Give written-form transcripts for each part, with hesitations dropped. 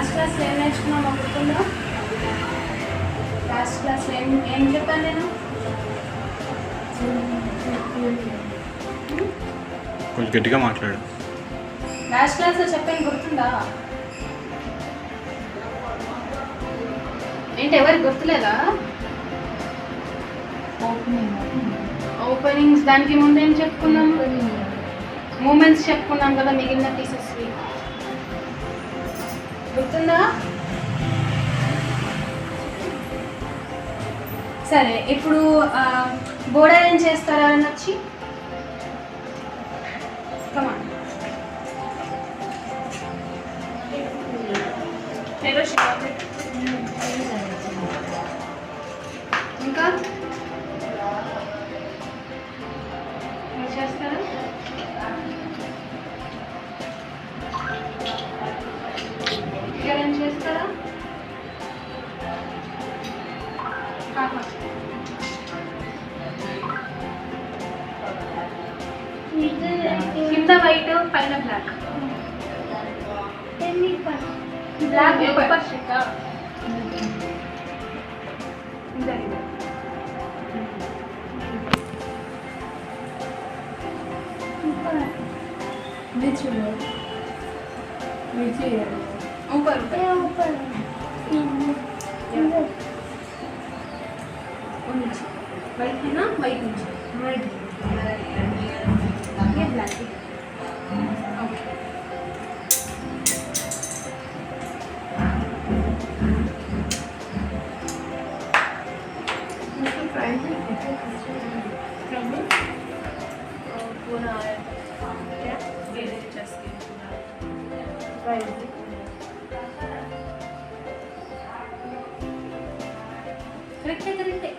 Last క్లాస్లో ఏం నేర్చుకున్నాం గుర్తుందా? లాస్ట్ క్లాస్లో ఏం చెప్పాను నేను? కొంచెం గట్టిగా మాట్లాడు. లాస్ట్ క్లాస్లో చెప్పాను గుర్తుందా? ఏంటి ఎవరికి గుర్తులేదా? ఓపెనింగ్స్, దానికి ముందు ఏం చెప్పుకున్నాం? మూమెంట్స్ చెప్పుకున్నాం కదా మిగిలిన పీసెస్వి, గుర్తుందా? సరే, ఇప్పుడు బోర్డ్ అరేంజ్ చేస్తారా అని వచ్చి కమాన్. ఇంకా చేస్తారా? అరేంజ్ చేస్తారా? కింద వైట్ పైన బ్లాక్. బ్లాక్ ऊपर ऊपर वाइट है ना, वाइट नीचे, वाइट ये ब्लैक है. ओके इसको फ्राई करके पूरा क्या ये जस्ट फ्राई करेक्टे करेक्टे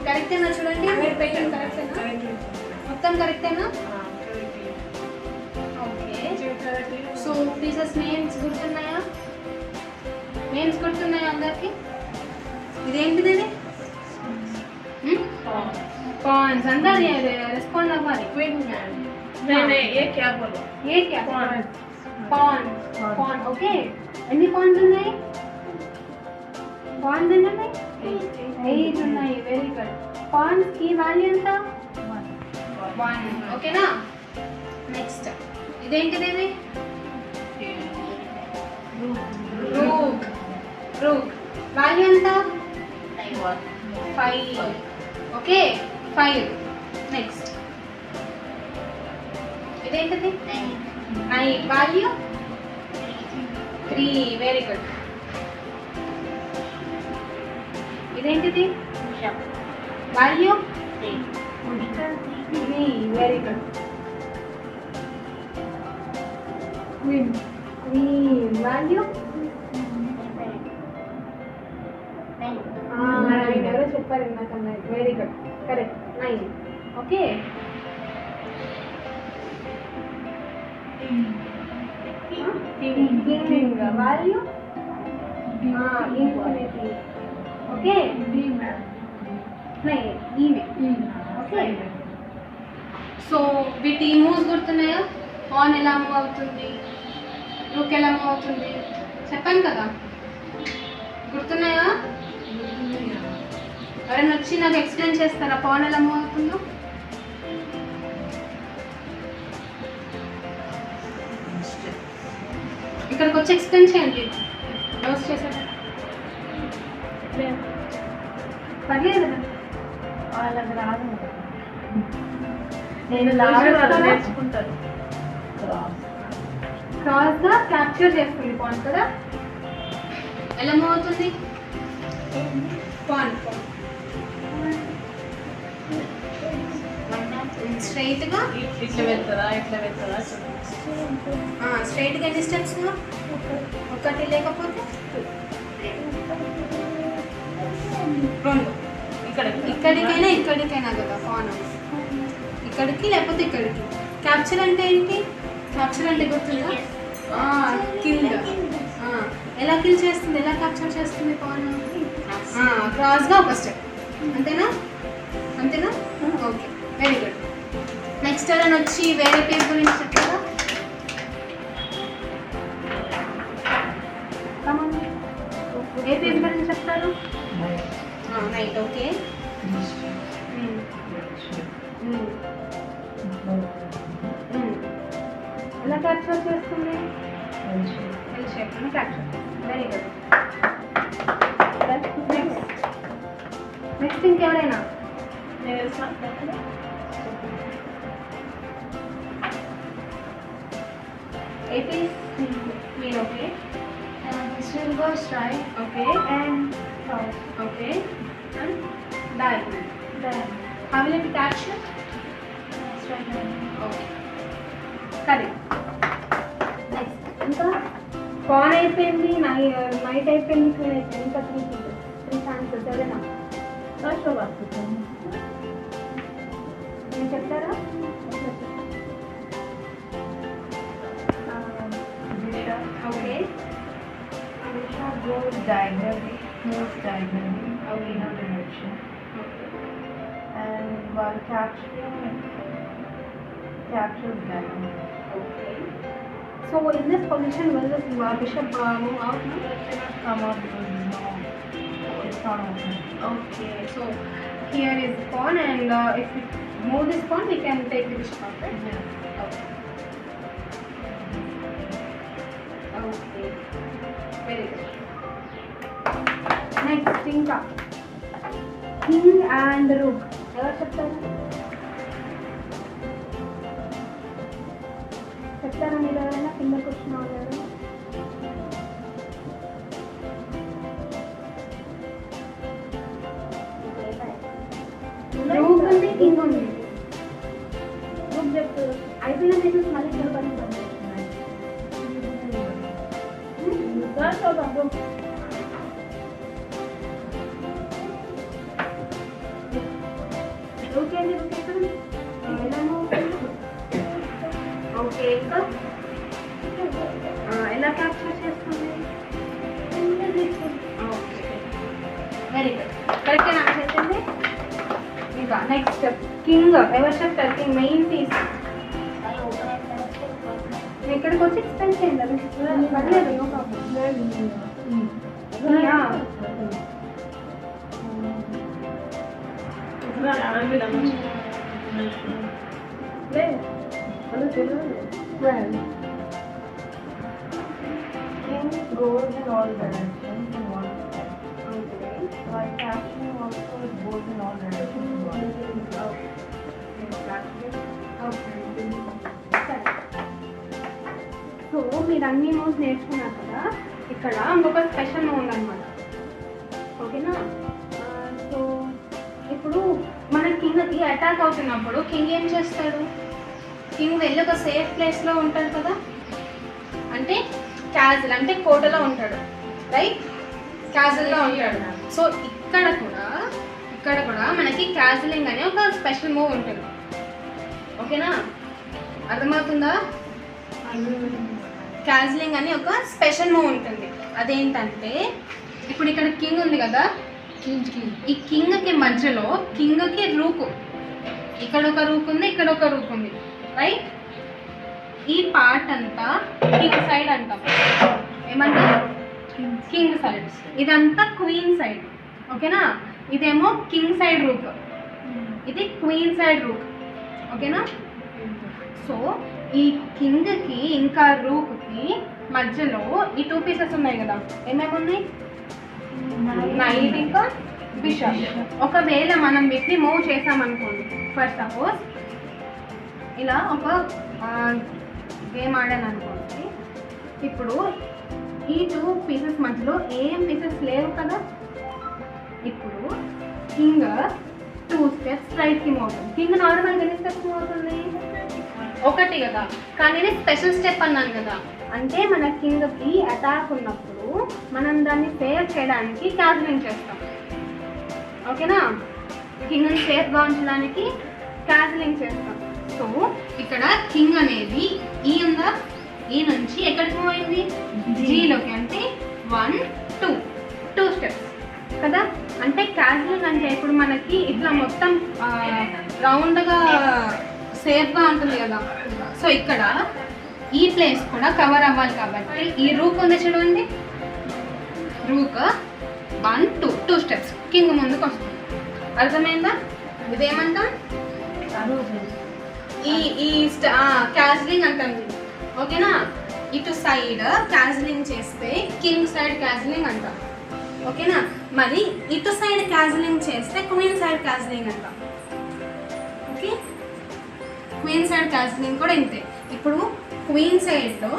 కరెక్టేనా? చూడండి మీరు పెట్టిన కరెక్టేనా? మొత్తం కరెక్టేనా? ఓకే. సో పీసెస్ నేమ్స్ గుర్తున్నాయా? నేమ్స్ గుర్తున్నాయా అందరికి? ఇదేంటిది? పాన్స్. అందరు రెస్పాండ్ అవ్వాలి. Pan pan. ఓకే, ఎన్ని పాన్స్ ఉన్నాయి? పాన్స్ ఎన్ని ఉన్నాయి? 8 ఉన్నాయి. Very good. పాన్స్ కి వాల్యూ ఎంత? 1. ఓకేనా? నెక్స్ట్ ఇదేంటిది? ఇది రూక్. రూక్ వాల్యూ ఎంత? 5. ఓకే, 5. నెక్స్ట్ ఇదేంటిది? 9. వాల్యూ 3. Very good. ఇదేంటిది? Value 3. Very good. Queen. Queen value 9. ఎవరో చెప్పారు ఇందాకన్నా. Very good, correct. 9. Okay. King value infinity. Okay. Okay. So వీటి మూవ్స్ గుర్తున్నాయా? ఆన్ ఎలా మూవ్ అవుతుంది, రూక్ ఎలా మూవ్ అవుతుంది చెప్పాను కదా, గుర్తున్నాయా? ఎవరైనా వచ్చి నాకు ఎక్స్ప్లెయిన్ చేస్తారా పాన్ ఎలా మూవ్ అవుతుందో? ఇక్కడికి వచ్చి ఎక్స్ప్లెయిన్ చేయండి. నోట్స్ చేసేట పర్లేదు కదా, వాళ్ళకి రాదు. నేను నేర్చుకుంటాను. క్రాస్గా క్యాప్చర్ చేసుకుంది పాయింట్ కదా. ఎలా మూవ్ అవుతుంది? పాన్ స్ట్రైట్గా ఇట్లా వెళ్తుందా స్ట్రైట్గా ఎన్ని స్టెప్స్ ఒకటి లేకపోతే రెండు ఇక్కడికైనా కదా పాన్ ఇక్కడికి లేకపోతే ఇక్కడికి క్యాప్చర్ అంటే ఏంటి క్యాప్చర్ అంటే గుర్తుందా కిల్ ఎలా కిల్ చేస్తుంది ఎలా క్యాప్చర్ చేస్తుంది పాన్ క్రాస్గా ఒక స్టెప్ అంతేనా ఓకే వెరీ గుడ్ నెక్స్ట్ ఎవరైనా వచ్చి వేరే పేరు గురించి చెప్తారా ఏ పేరు గురించి చెప్తారు నైట్ ఓకే ఎలా క్యాప్చర్ చేస్తుంది L shape capture very good next ఇంకెవరైనా It is clean, okay. This will go straight. Okay. And south. Okay. And diagonal. Then How will it catch you? straight line. Okay. Correct. Next. ఇంకా pan అయిపోయింది night అయిపోయింది clean అయిపోయింది ఇంకా three chances ఎవరైనా First of all, మీరు చెప్తారా okay Disha goes diagonally, moves diagonally, in a direction. And while captures diagonally. Okay. So in this position, will this bishop move out? No? It cannot come out because it's not open. Okay. So here is the pawn, and if we move this pawn, we can take the bishop out, right? Yes. Okay. Okay. Very good. Next, ఇంకా king and rook. ఎవరు చెప్తారు మీరు ఎవరైనా కిందకు వచ్చిన వాళ్ళు ఎవరు rook ఉంది కింగ్ ఉంది రూక్ చెప్తారు అయిపోయిన పీసెస్ మళ్ళీ చెప్పండి ఓకే అండి ఓకే ఓకే ఇంకా ఎలా క్యాప్చర్ చేస్తుంది ఓకే వెరీ గుడ్ కరెక్ట్ నాకు చెప్పింది ఇంకా నెక్స్ట్ కింగ్ ఎవరు చెప్తారు కింగ్ మెయిన్ పీస్ ఇక్కడికి వచ్చి ఎక్స్ప్లెయిన్ చేయండి అది పర్లేదు no problem King goes in all directions in one step. While capturing also it goes in all directions in one step. So మీరు అన్ని మూవ్స్ నేర్చుకున్నారు కదా ఇక్కడ ఇంకొక స్పెషల్ మూవ్ ఉందన్నమాట ఓకేనా సో ఇప్పుడు మన కింగ్కి అటాక్ అవుతున్నప్పుడు కింగ్ ఏం చేస్తాడు కింగ్ వెళ్ళి ఒక సేఫ్ ప్లేస్లో ఉంటాడు కదా అంటే క్యాజిల్ అంటే కోటలో ఉంటాడు రైట్ క్యాజిల్లో ఉంటాడు సో ఇక్కడ కూడా మనకి క్యాజిలింగ్ అనే ఒక స్పెషల్ మూవ్ ఉంటుంది ఓకేనా అర్థమవుతుందా క్యాజిలింగ్ అని ఒక స్పెషల్ మూవ్ ఉంటుంది అదేంటంటే ఇప్పుడు ఇక్కడ కింగ్ ఉంది కదా ఈ కింగ్కి మధ్యలో కింగ్కి రూకు ఇక్కడ ఒక రూక్ ఉంది ఇక్కడ ఒక రూక్ ఉంది రైట్ ఈ పార్ట్ అంతా కింగ్ సైడ్ అంటాం ఏమంటా కింగ్ సైడ్ ఇదంతా క్వీన్ సైడ్ ఓకేనా ఇదేమో కింగ్ సైడ్ రూక్ ఇది క్వీన్ సైడ్ రూక్ ఓకేనా సో ఈ కింగ్కి ఇంకా రూక్కి మధ్యలో ఈ టూ పీసెస్ ఉన్నాయి కదా ఏమేమి ఉన్నాయి నైట్ ఇంకా బిషప్ ఒకవేళ మనం వీటిని మూవ్ చేసామనుకోండి ఫర్ సపోజ్ ఇలా ఒక గేమ్ ఆడాను అనుకోండి ఇప్పుడు ఈ టూ పీసెస్ మధ్యలో ఏం పీసెస్ లేవు కదా ఇప్పుడు కింగ్ 2 స్టెప్స్ రైట్కి మూవ్ అవుతుంది. కింగ్ నార్మల్గా ఎన్ని స్టెప్స్ మూవ్ అవుతుంది? ఒకటి కదా, కానీ నేను స్పెషల్ స్టెప్ అన్నాను కదా. అంటే మన కింగ్కి అటాక్ ఉన్నప్పుడు మనం దాన్ని సేవ్ చేయడానికి క్యాన్సిలింగ్ చేస్తాం. ఓకేనా? కింగ్ని సేఫ్గా ఉంచడానికి క్యాన్సిలింగ్ చేస్తాం. సో ఇక్కడ కింగ్ అనేది ఈ ఉందా, ఈ నుంచి ఎక్కడికి మూవ్ అయింది? జీలోకి. అంటే 1 2 స్టెప్స్ కదా. అంటే క్యాన్సిలింగ్ అంటే ఇప్పుడు మనకి ఇట్లా మొత్తం రౌండ్గా సేఫ్గా ఉంటుంది కదా. సో ఇక్కడ ఈ ప్లేస్ కూడా కవర్ అవ్వాలి కాబట్టి ఈ రూక్ ఉంది చూడండి, రూక్ 1 2 స్టెప్స్ కింగ్ ముందుకు వస్తుంది. అర్థమైందా? ఇదేమంటాం? ఈ క్యాన్సిలింగ్ అంటాం. ఓకేనా? ఇటు సైడ్ క్యాన్సిలింగ్ చేస్తే కింగ్ సైడ్ క్యాన్సిలింగ్ అంటాం. ఓకేనా? మరి ఇటు సైడ్ క్యాన్సిలింగ్ చేస్తే క్వీన్ సైడ్ క్యాన్సిలింగ్ అంటాం. ఓకే, క్వీన్ సైడ్ క్యాన్సిలింగ్ కూడా ఇంతే. ఇప్పుడు క్వీన్ సైడ్లో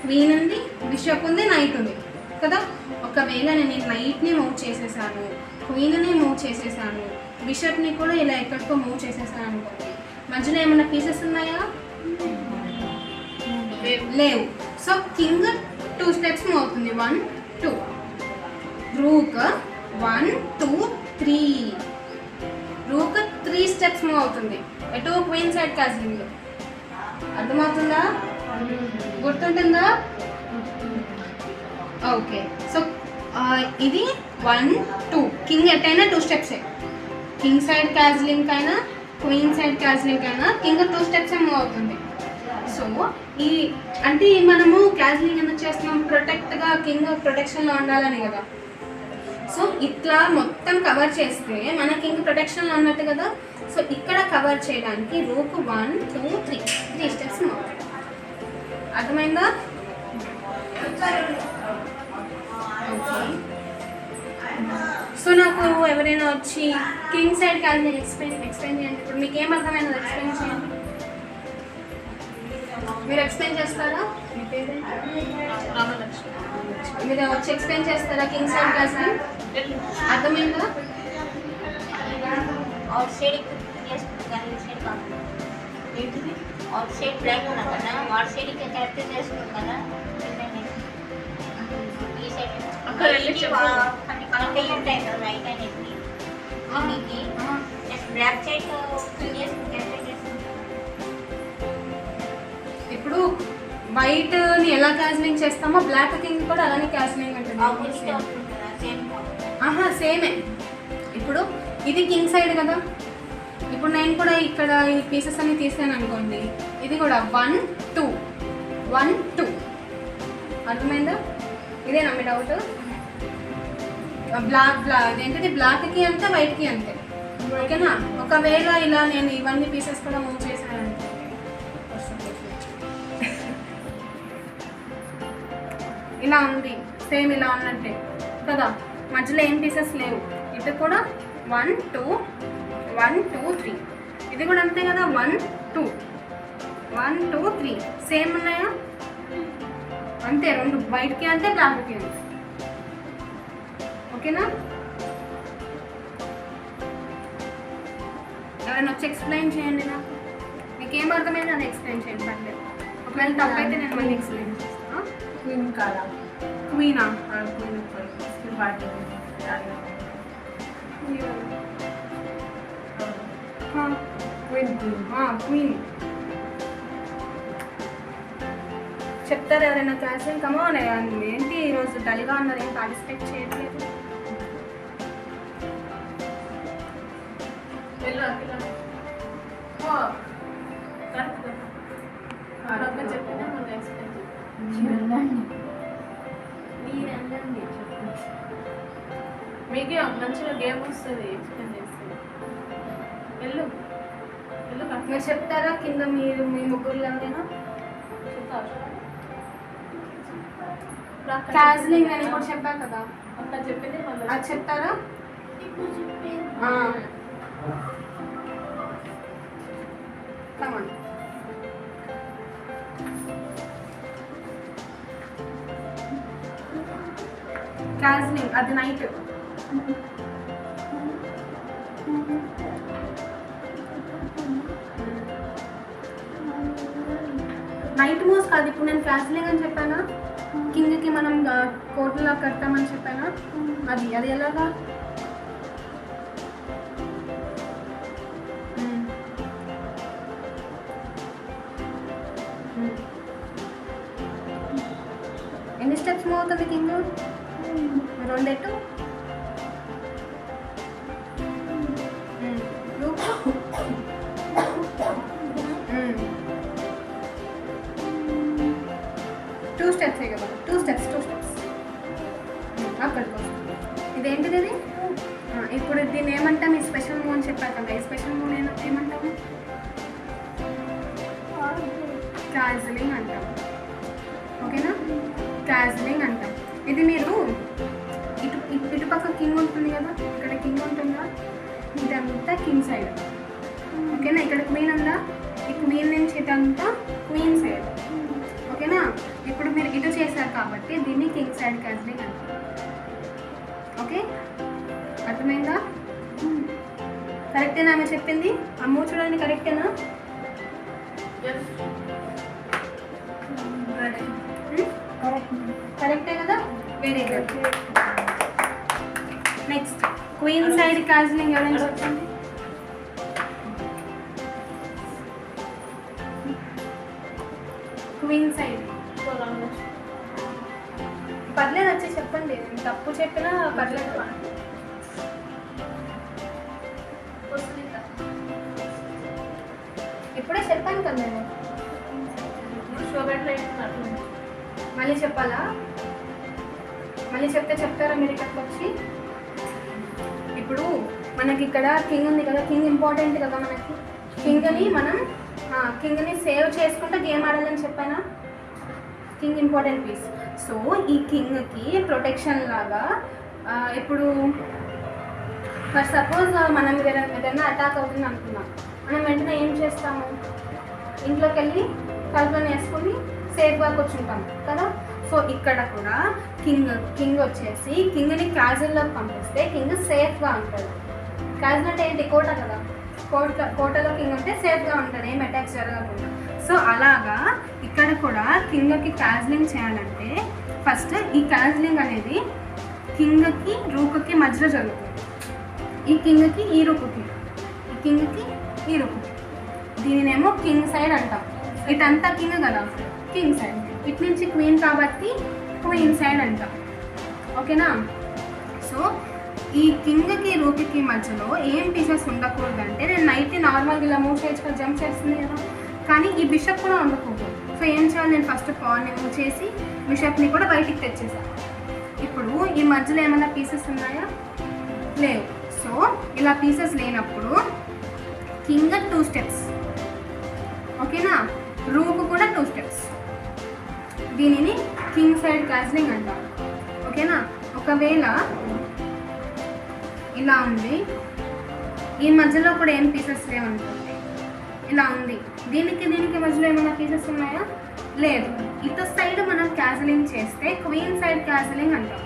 క్వీన్ ఉంది, బిషప్ ఉంది, నైట్ ఉంది కదా. ఒకవేళ నేను నైట్ని మూవ్ చేసేసాను, క్వీన్ని మూవ్ చేసేసాను, బిషప్ని కూడా ఇలా ఎక్కడికో మూవ్ చేసేసాను అనుకోండి, మధ్యలో ఏమైనా పీసెస్ ఉన్నాయా? లేవు. సో కింగ్ 2 స్టెప్స్ మూవ్ అవుతుంది. 1 2. రూక్ 1 2 3. రూక్ 3 స్టెప్స్ మూవ్ అవుతుంది ఎటు? Queen side cancelling. అర్థమవుతుందా? గుర్తుంటుందా? ఓకే. సో ఇది 1 2. కింగ్ ఎట్టయినా 2 స్టెప్సే. కింగ్ సైడ్ క్యాన్సిలింగ్ అయినా క్వీన్ సైడ్ క్యాన్సిలింగ్ అయినా కింగ్ 2 స్టెప్స్ మూవ్ అవుతుంది. సో ఈ అంటే మనము క్యాన్సిలింగ్ ఎందుకు చేస్తున్నాం? ప్రొటెక్ట్గా, కింగ్ ప్రొటెక్షన్లో ఉండాలని కదా. సో ఇట్లా మొత్తం కవర్ చేస్తే మన కింగ్ ప్రొటెక్షన్లో ఉన్నట్టు కదా. సో ఇక్కడ కవర్ చేయడానికి రూక్ 1 2 3 స్టెప్స్ మూవ్ అవుతుంది. అర్థమైందా? ఓకే. సో నాకు ఎవరైనా వచ్చి కింగ్ సైడ్ క్యాన్సిలింగ్ ఎక్స్ప్లెయిన్ చేయండి. ఇప్పుడు మీకు ఏం అర్థమైందో ఎక్స్ప్లెయిన్ చేయండి. మీరు ఎక్స్ప్లెయిన్ చేస్తారా? మీ పేరు రామలక్ష్మి. మీరు వచ్చి ఎక్స్ప్లెయిన్ చేస్తారా కింగ్ సైడ్ క్యాన్సిలింగ్? అర్థమైందా? అవుట్ సైడ్ చేసుకుంటాను, ఇన్ సైడ్ కాకుండా. ఏంటిది? అవుట్ సైడ్ బ్లాక్ ఉన్నా కదా, వాట్ సైడ్ క్యారెక్టర్ చేసుకున్నాం కదా. ఈ సైడ్ అక్కడ అన్ని కనెక్ట్ అయ్యి ఉంటాయి కదా, రైట్ అనేది బ్లాక్ సైడ్ క్యారెక్టర్ చేసుకుంటాం. ఇప్పుడు వైట్ని ఎలా క్యాన్సిలింగ్ చేస్తామో బ్లాక్ కింగ్ కూడా అలానే క్యాన్సిలింగ్ ఉంటుంది. సేమే. ఇప్పుడు ఇది కింగ్ సైడ్ కదా. ఇప్పుడు నేను కూడా ఇక్కడ ఈ పీసెస్ అన్ని తీసాను అనుకోండి, ఇది కూడా 1 2 1 2. అర్థమైందా? ఇదేనా మీ డౌట్? బ్లాక్ ఏంటంటే బ్లాక్కి అంతే, వైట్కి అంతే. ఓకేనా? ఒకవేళ ఇలా నేను ఇవన్నీ పీసెస్ కూడా మూవ్ చేశాను అనుకోండి, ఇలా ఉంది, సేమ్ ఇలా ఉన్నట్టే కదా. మధ్యలో ఏం పీసెస్ లేవు. ఇది కూడా 1 2 1 2 3. ఇది కూడా అంతే కదా, 1 2 1 2 3 సేమ్ ఉన్నాయా? అంతే, రెండు వైట్కి అంతే, బ్లాక్కి అంతే. ఓకేనా? ఎవరైనా వచ్చి ఎక్స్ప్లెయిన్ చేయండి నాకు. మీకు ఏం అర్థమైంది అది ఎక్స్ప్లెయిన్ చేయండి, పర్లేదు. ఒకవేళ తప్పైతే నేను మళ్ళీ ఎక్స్ప్లెయిన్ చేస్తాను. క్వీన్ కాదా? క్వీనా? Queen party queen. చెప్తారు ఎవరైనా క్లాస్? కమోన్, ఏంటి ఈరోజు డల్గా ఉన్నారు, ఏం పార్టిసిపేట్ చేయట్లేదు? మీకే మంచిగా గేమ్ వస్తుంది, ఎక్స్ప్లెయిన్ చేస్తుంది. వెళ్ళు వెళ్ళు. మీరు చెప్తారా కింద? మీరు మీ ముగ్గురు ఎవరైనా క్యాన్సిలింగ్ అని కూడా చెప్పారు కదా, అక్కడ చెప్పింది మళ్ళీ అది చెప్తారా? క్యాన్సిలింగ్ అది నైట్. నైట్ మూవ్స్ కాదు, ఇప్పుడు నేను క్యాన్సిలింగ్ అని చెప్పానా, కింగ్కి మనం కోట్లా కడతామని చెప్పానా, అది అది ఎలాగా? ఎన్ని స్టెప్స్ మూవ్ అవుతుంది కింగ్? రెండెట్టు టూ స్టెప్స్ కదా, టూ స్టెప్స్ అక్కడికి వస్తుంది. ఇదేంటిది ఇది? ఇప్పుడు దీన్ని ఏమంటాం? ఈ స్పెషల్ మూవ్ అని చెప్పారు కదా, ఈ స్పెషల్ మూవ్ ఏమంటాము? క్యాన్సిలింగ్ అంటాం. ఓకేనా, క్యాన్సిలింగ్ అంటాం. ఇది మీరు ఇటుపక్క కింగ్ ఉంటుంది కదా, ఇక్కడ కింగ్ ఉంటుందా, ఇదంతా కింగ్ సైడ్. ఓకేనా, ఇక్కడ క్వీన్ ఉందా, ఈ క్వీన్ నుంచి ఇదంతా క్వీన్ సైడ్. ఓకేనా, ఇప్పుడు మీరు ఇటు చేశారు కాబట్టి దీన్ని కింగ్ సైడ్ క్యాన్సిలింగ్ అంటారు. ఓకే, అర్థమైందా? కరెక్టేనా ఆమె చెప్పింది? అమ్మో చూడండి, కరెక్టేనా? కరెక్టే కదా, very good. Next queen side cancelling ఎవరైనా చెప్పండి. క్వీన్ సైడ్ పర్లేదు, వచ్చి చెప్పండి, నేను తప్పు చెప్పినా పర్లేదు. ఇప్పుడే చెప్పాను కదా నేను. మళ్ళీ చెప్పాలా? మళ్ళీ చెప్తారా మీరు ఇక్కడికి వచ్చి? ఇప్పుడు మనకి ఇక్కడ కింగ్ ఉంది కదా, కింగ్ ఇంపార్టెంట్ కదా మనకి. కింగ్ని సేవ్ చేసుకుంటే గేమ్ ఆడాలని చెప్పానా? King important piece. సో ఈ కింగ్కి ప్రొటెక్షన్ లాగా ఇప్పుడు ఫర్ సపోజ్ మనం ఏదైనా అటాక్ అవుతుంది అనుకున్నాం, మనం వెంటనే ఏం చేస్తాము? ఇంట్లోకి వెళ్ళి తలుపులను వేసుకుని సేఫ్గా కూర్చుంటాం కదా. సో ఇక్కడ కూడా కింగ్ వచ్చేసి కింగ్ని క్యాజిల్లోకి పంపిస్తే కింగ్ సేఫ్గా ఉంటాడు. క్యాజిల్ అంటే ఏంటి? కోట కదా, కోటలో కింగ్ ఉంటే సేఫ్గా ఉంటాడు, ఏం అటాక్స్ జరగకుండా. సో అలాగా ఇక్కడ కూడా కింగ్కి క్యాజిలింగ్ చేయాలంటే ఫస్ట్ ఈ క్యాజిలింగ్ అనేది కింగ్కి రూక్కి మధ్యలో జరుగుతుంది. ఈ కింగ్కి ఈ రూక్కి, ఈ కింగ్కి ఈ రూక్కి. దీనినేమో కింగ్ సైడ్ అంటాం. ఇటంతా కింగ్ కదా, కింగ్ సైడ్. ఇటు నుంచి క్వీన్ కాబట్టి క్వీన్ సైడ్ అంటాం. ఓకేనా? సో ఈ కింగ్కి రూక్కి మధ్యలో ఏం పీసెస్ ఉండకూడదంటే, నేను నైట్ నార్మల్గా ఇలా మూవ్ చేయొచ్చు కదా, జంప్ చేస్తుంది కదా, కానీ ఈ బిషప్ కూడా ఉండకూడదు. సో ఏం చేయాలి? నేను ఫస్ట్ పాన్ని మూవ్ చేసి బిషప్ని కూడా బయటికి తెచ్చేసాను. ఇప్పుడు ఈ మధ్యలో ఏమైనా పీసెస్ ఉన్నాయా? లేవు. సో ఇలా పీసెస్ లేనప్పుడు కింగ్ 2 స్టెప్స్, ఓకేనా, రూక్ కూడా 2 స్టెప్స్. దీనిని కింగ్ సైడ్ క్యాజిలింగ్ అంటాం. ఓకేనా? ఒకవేళ ఇలా ఉంది, ఈ మధ్యలో కూడా ఏం పీసెస్ లేవనుకోండి, ఇలా ఉంది, దీనికి మధ్యలో ఏమైనా పీసెస్ ఉన్నాయా? లేదు. ఇటు సైడ్ మనం క్యాజిలింగ్ చేస్తే క్వీన్ సైడ్ క్యాజిలింగ్ అంటాం.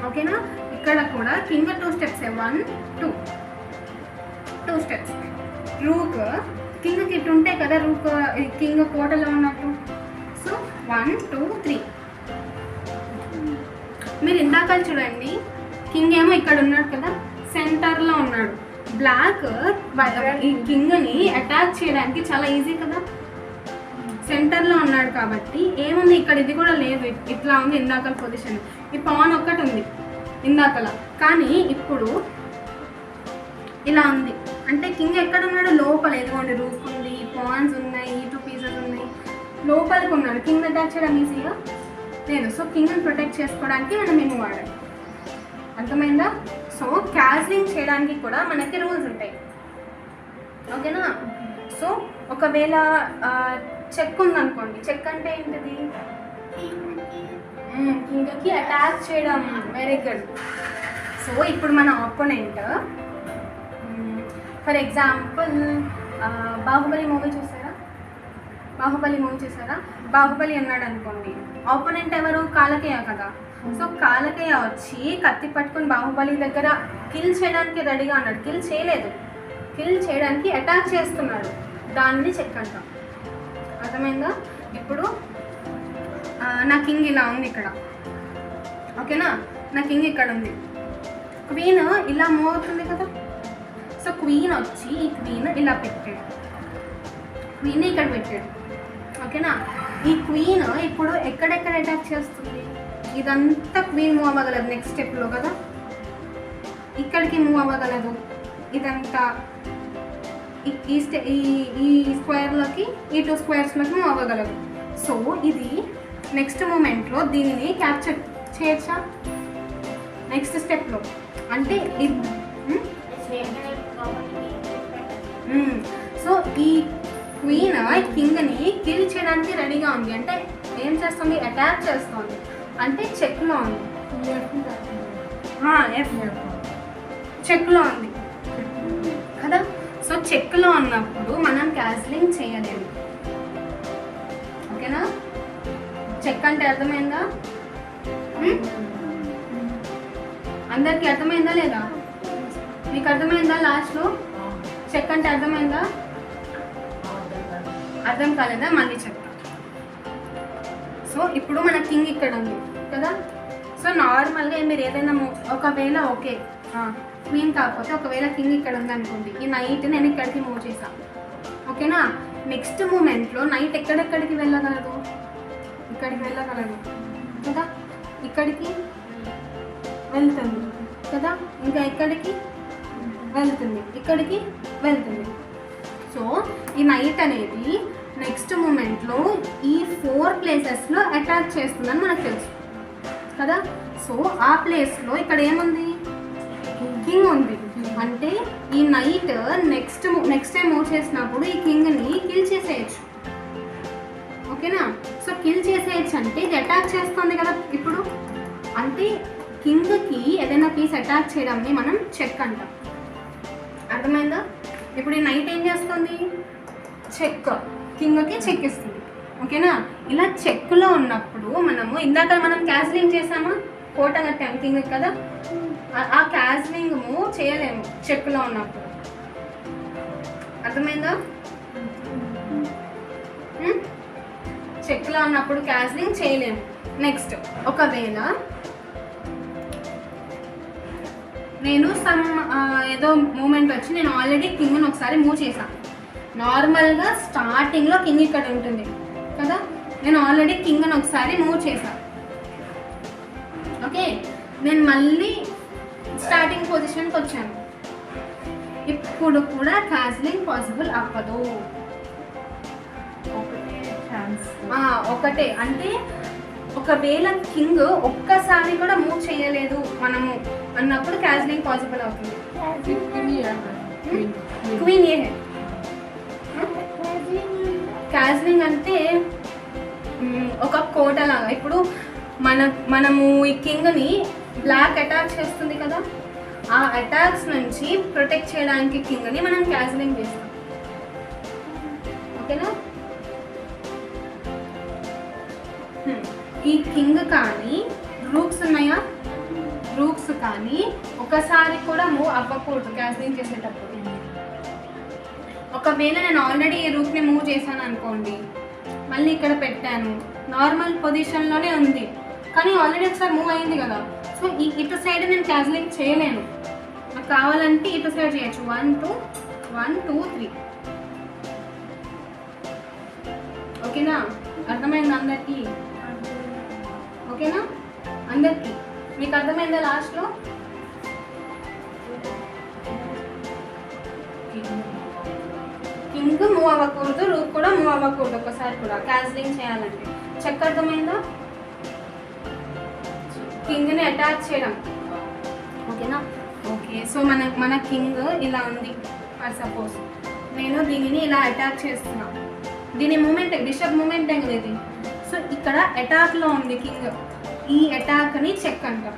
ఓకేనా? ఇక్కడ కూడా కింగ్ 2 స్టెప్స్, 1 2 స్టెప్స్. రూక్ కింగ్కి ఇటు ఉంటాయి కదా, రూక్ కింగ్ కోటలో ఉన్నట్టు. సో 1 2 3. మీరు ఇందాక చూడండి, కింగ్ ఏమో ఇక్కడ ఉన్నాడు కదా, సెంటర్లో ఉన్నాడు. బ్లాక్ ఈ కింగ్ని అటాక్ చేయడానికి చాలా ఈజీ కదా, సెంటర్లో ఉన్నాడు కాబట్టి. ఏముంది ఇక్కడ, ఇది కూడా లేదు, ఇట్లా ఉంది ఇందాకల పొజిషన్. ఈ పాన్ ఒక్కటి ఉంది ఇందాకల, కానీ ఇప్పుడు ఇలా ఉంది. అంటే కింగ్ ఎక్కడ ఉన్నాడు? లోపల. ఎదుగోండి, రూక్ ఉంది, పాన్స్ ఉన్నాయి, 2 పీసెస్ ఉన్నాయి, లోపలికి ఉన్నాడు. కింగ్ అటాక్ చేయడం ఈజీగా లేదు. సో కింగ్ని ప్రొటెక్ట్ చేసుకోవడానికి మనం ఏమో వాడాలి. అర్థమైందా? సో క్యాజిలింగ్ చేయడానికి కూడా మనకి రూల్స్ ఉంటాయి. ఓకేనా? సో ఒకవేళ చెక్ ఉందనుకోండి, చెక్ అంటే ఏంటిది? కింగ్కి అటాక్ చేయడం. Very good. సో ఇప్పుడు మన opponent, for example Baahubali movie చూసారా? బాహుబలి ఉన్నాడు అనుకోండి. ఆపోనెంట్ ఎవరు? కాలకేయ కదా. సో కాలకేయ వచ్చి కత్తి పట్టుకుని బాహుబలి దగ్గర కిల్ చేయడానికి రెడీగా ఉన్నాడు. కిల్ చేయలేదు, కిల్ చేయడానికి అటాక్ చేస్తున్నాడు. దాన్ని చెక్ అంటాం. అర్థమైందా? ఇప్పుడు నా కింగ్ ఇలా ఉంది ఇక్కడ, ఓకేనా? నా కింగ్ ఇక్కడ ఉంది. క్వీన్ ఇలా మూవ్ అవుతుంది కదా. సో క్వీన్ వచ్చి ఈ క్వీన్ ఇలా పెట్టాడు, క్వీన్ ఇక్కడ పెట్టాడు, ఓకేనా? ఈ క్వీన్ ఇప్పుడు ఎక్కడెక్కడ అటాక్ చేస్తుంది? ఇదంతా క్వీన్ మూవ్ అవ్వగలదు నెక్స్ట్ స్టెప్లో కదా. ఇక్కడికి మూవ్ అవ్వగలదు, ఇదంతా ఈ స్క్వేర్లోకి, ఈ 2 స్క్వేర్స్లోకి మూవ్ అవ్వగలదు. సో ఇది నెక్స్ట్ మూమెంట్లో దీనిని క్యాప్చర్ చేయొచ్చా నెక్స్ట్ స్టెప్లో? అంటే సో ఈ క్వీన్ కింగ్ని కిల్ చేయడానికి రెడీగా ఉంది. అంటే ఏం చేస్తుంది? అటాక్ చేస్తుంది. అంటే చెక్లో ఉంది, చెక్లో ఉంది కదా. సో చెక్లో ఉన్నప్పుడు మనం క్యాన్సిలింగ్ చేయలేము, ఓకేనా? చెక్ అంటే అర్థమైందా? అందరికి అర్థమైందా లేదా? మీకు అర్థమైందా? లాస్ట్లో చెక్ అంటే అర్థమైందా? అర్థం కాలేదా? మళ్ళీ చెప్తా. సో ఇప్పుడు మన కింగ్ ఇక్కడ ఉంది కదా. సో నార్మల్గా మీరు ఏదైనా ఒకవేళ ఓకే క్వీన్ కాకపోతే ఒకవేళ కింగ్ ఇక్కడ ఉందనుకోండి, ఈ నైట్ నేను ఇక్కడికి మూవ్ చేశాను, ఓకేనా? నెక్స్ట్ మూమెంట్లో నైట్ ఎక్కడెక్కడికి వెళ్ళగలదు? ఇక్కడికి వెళ్ళగలదు కదా, ఇక్కడికి వెళ్తుంది కదా, ఇంకా ఎక్కడికి వెళ్తుంది, ఇక్కడికి వెళ్తుంది. సో ఈ నైట్ అనేది నెక్స్ట్ మూమెంట్లో ఈ 4 ప్లేసెస్లో అటాక్ చేస్తుందని మనకు తెలుసు కదా. సో ఆ ప్లేస్లో ఇక్కడ ఏముంది? కింగ్ ఉంది. అంటే ఈ నైట్ నెక్స్ట్ టైం మూవ్ చేసినప్పుడు ఈ కింగ్ని కిల్ చేసేయచ్చు, ఓకేనా? సో కిల్ చేసేయచ్చు అంటే ఇది అటాక్ చేస్తుంది కదా ఇప్పుడు. అంటే కింగ్కి ఏదైనా పీస్ అటాక్ చేయడాన్ని మనం చెక్ అంటాం. అర్థమైందా? ఇప్పుడు ఈ నైట్ ఏం చేస్తుంది? చెక్, కింగ్కి చెక్ ఇస్తుంది, ఓకేనా? ఇలా చెక్లో ఉన్నప్పుడు మనము ఇందాక మనం క్యాన్సిలింగ్ చేసామా? కోట కట్టాము కింగ్ కదా. ఆ క్యాన్సిలింగ్ మూవ్ చేయలేము చెక్లో ఉన్నప్పుడు. అర్థమైందా? చెక్లో ఉన్నప్పుడు క్యాన్సిలింగ్ చేయలేము. నెక్స్ట్ ఒకవేళ నేను ఏదో మూమెంట్ వచ్చి నేను ఆల్రెడీ కింగ్ని ఒకసారి మూవ్ చేశాను. నార్మల్గా స్టార్టింగ్లో కింగ్ ఇక్కడ ఉంటుంది కదా. నేను ఆల్రెడీ కింగ్ని ఒకసారి మూవ్ చేశాను, ఓకే? నేను మళ్ళీ స్టార్టింగ్ పొజిషన్కి వచ్చాను. ఇప్పుడు కూడా క్యాన్సిలింగ్ పాసిబుల్ అవ్వదు. ఒకటే అంటే ఒకవేళ కింగ్ ఒక్కసారి కూడా మూవ్ చేయలేదు మనము అన్నప్పుడు క్యాన్సిలింగ్ పాసిబుల్ అవుతుంది. క్వీన్ ఏ క్యాన్సిలింగ్ అంటే ఒక కోట లాగా. ఇప్పుడు మనము ఈ కింగ్ని బ్లాక్ అటాక్ చేస్తుంది కదా, ఆ అటాక్స్ నుంచి ప్రొటెక్ట్ చేయడానికి కింగ్ని మనం క్యాన్సిలింగ్ చేస్తాం, ఓకేనా? ఈ కింగ్ కానీ రూక్స్ ఉన్నాయా? రూక్స్ కానీ ఒకసారి కూడా మూవ్ అవ్వకూడదు క్యాన్సిలింగ్ చేసేటప్పుడు. ఒకవేళ నేను ఆల్రెడీ ఈ రూక్ని మూవ్ చేశాను అనుకోండి, మళ్ళీ ఇక్కడ పెట్టాను, నార్మల్ పొజిషన్లోనే ఉంది కానీ ఆల్రెడీ ఒకసారి మూవ్ అయింది కదా. సో ఇటు సైడ్ నేను క్యాన్సిలింగ్ చేయలేను. నాకు కావాలంటే ఇటు సైడ్ చేయొచ్చు. 1 2 3, ఓకేనా? అర్థమైంది అందరికీ? ఓకేనా అందరికీ? మీకు అర్థమైందా లాస్ట్లో? కింగ్ మూవ్ అవ్వకూడదు, రూక్ కూడా మూవ్ అవ్వకూడదు ఒకసారి కూడా క్యాన్సిలింగ్ చేయాలంటే. చెక్ అర్థమైందా? కింగ్ని అటాక్ చేయడం, ఓకేనా? ఓకే. సో మన కింగ్ ఇలా ఉంది ఫర్ సపోజ్, నేను దీనిని ఇలా అటాక్ చేస్తున్నా. దీని మూమెంట్ బిషప్ మూమెంట్ కదా ఇది. సో ఇక్కడ అటాక్లో ఉంది కింగ్. ఈ అటాక్ని చెక్ అంటాం,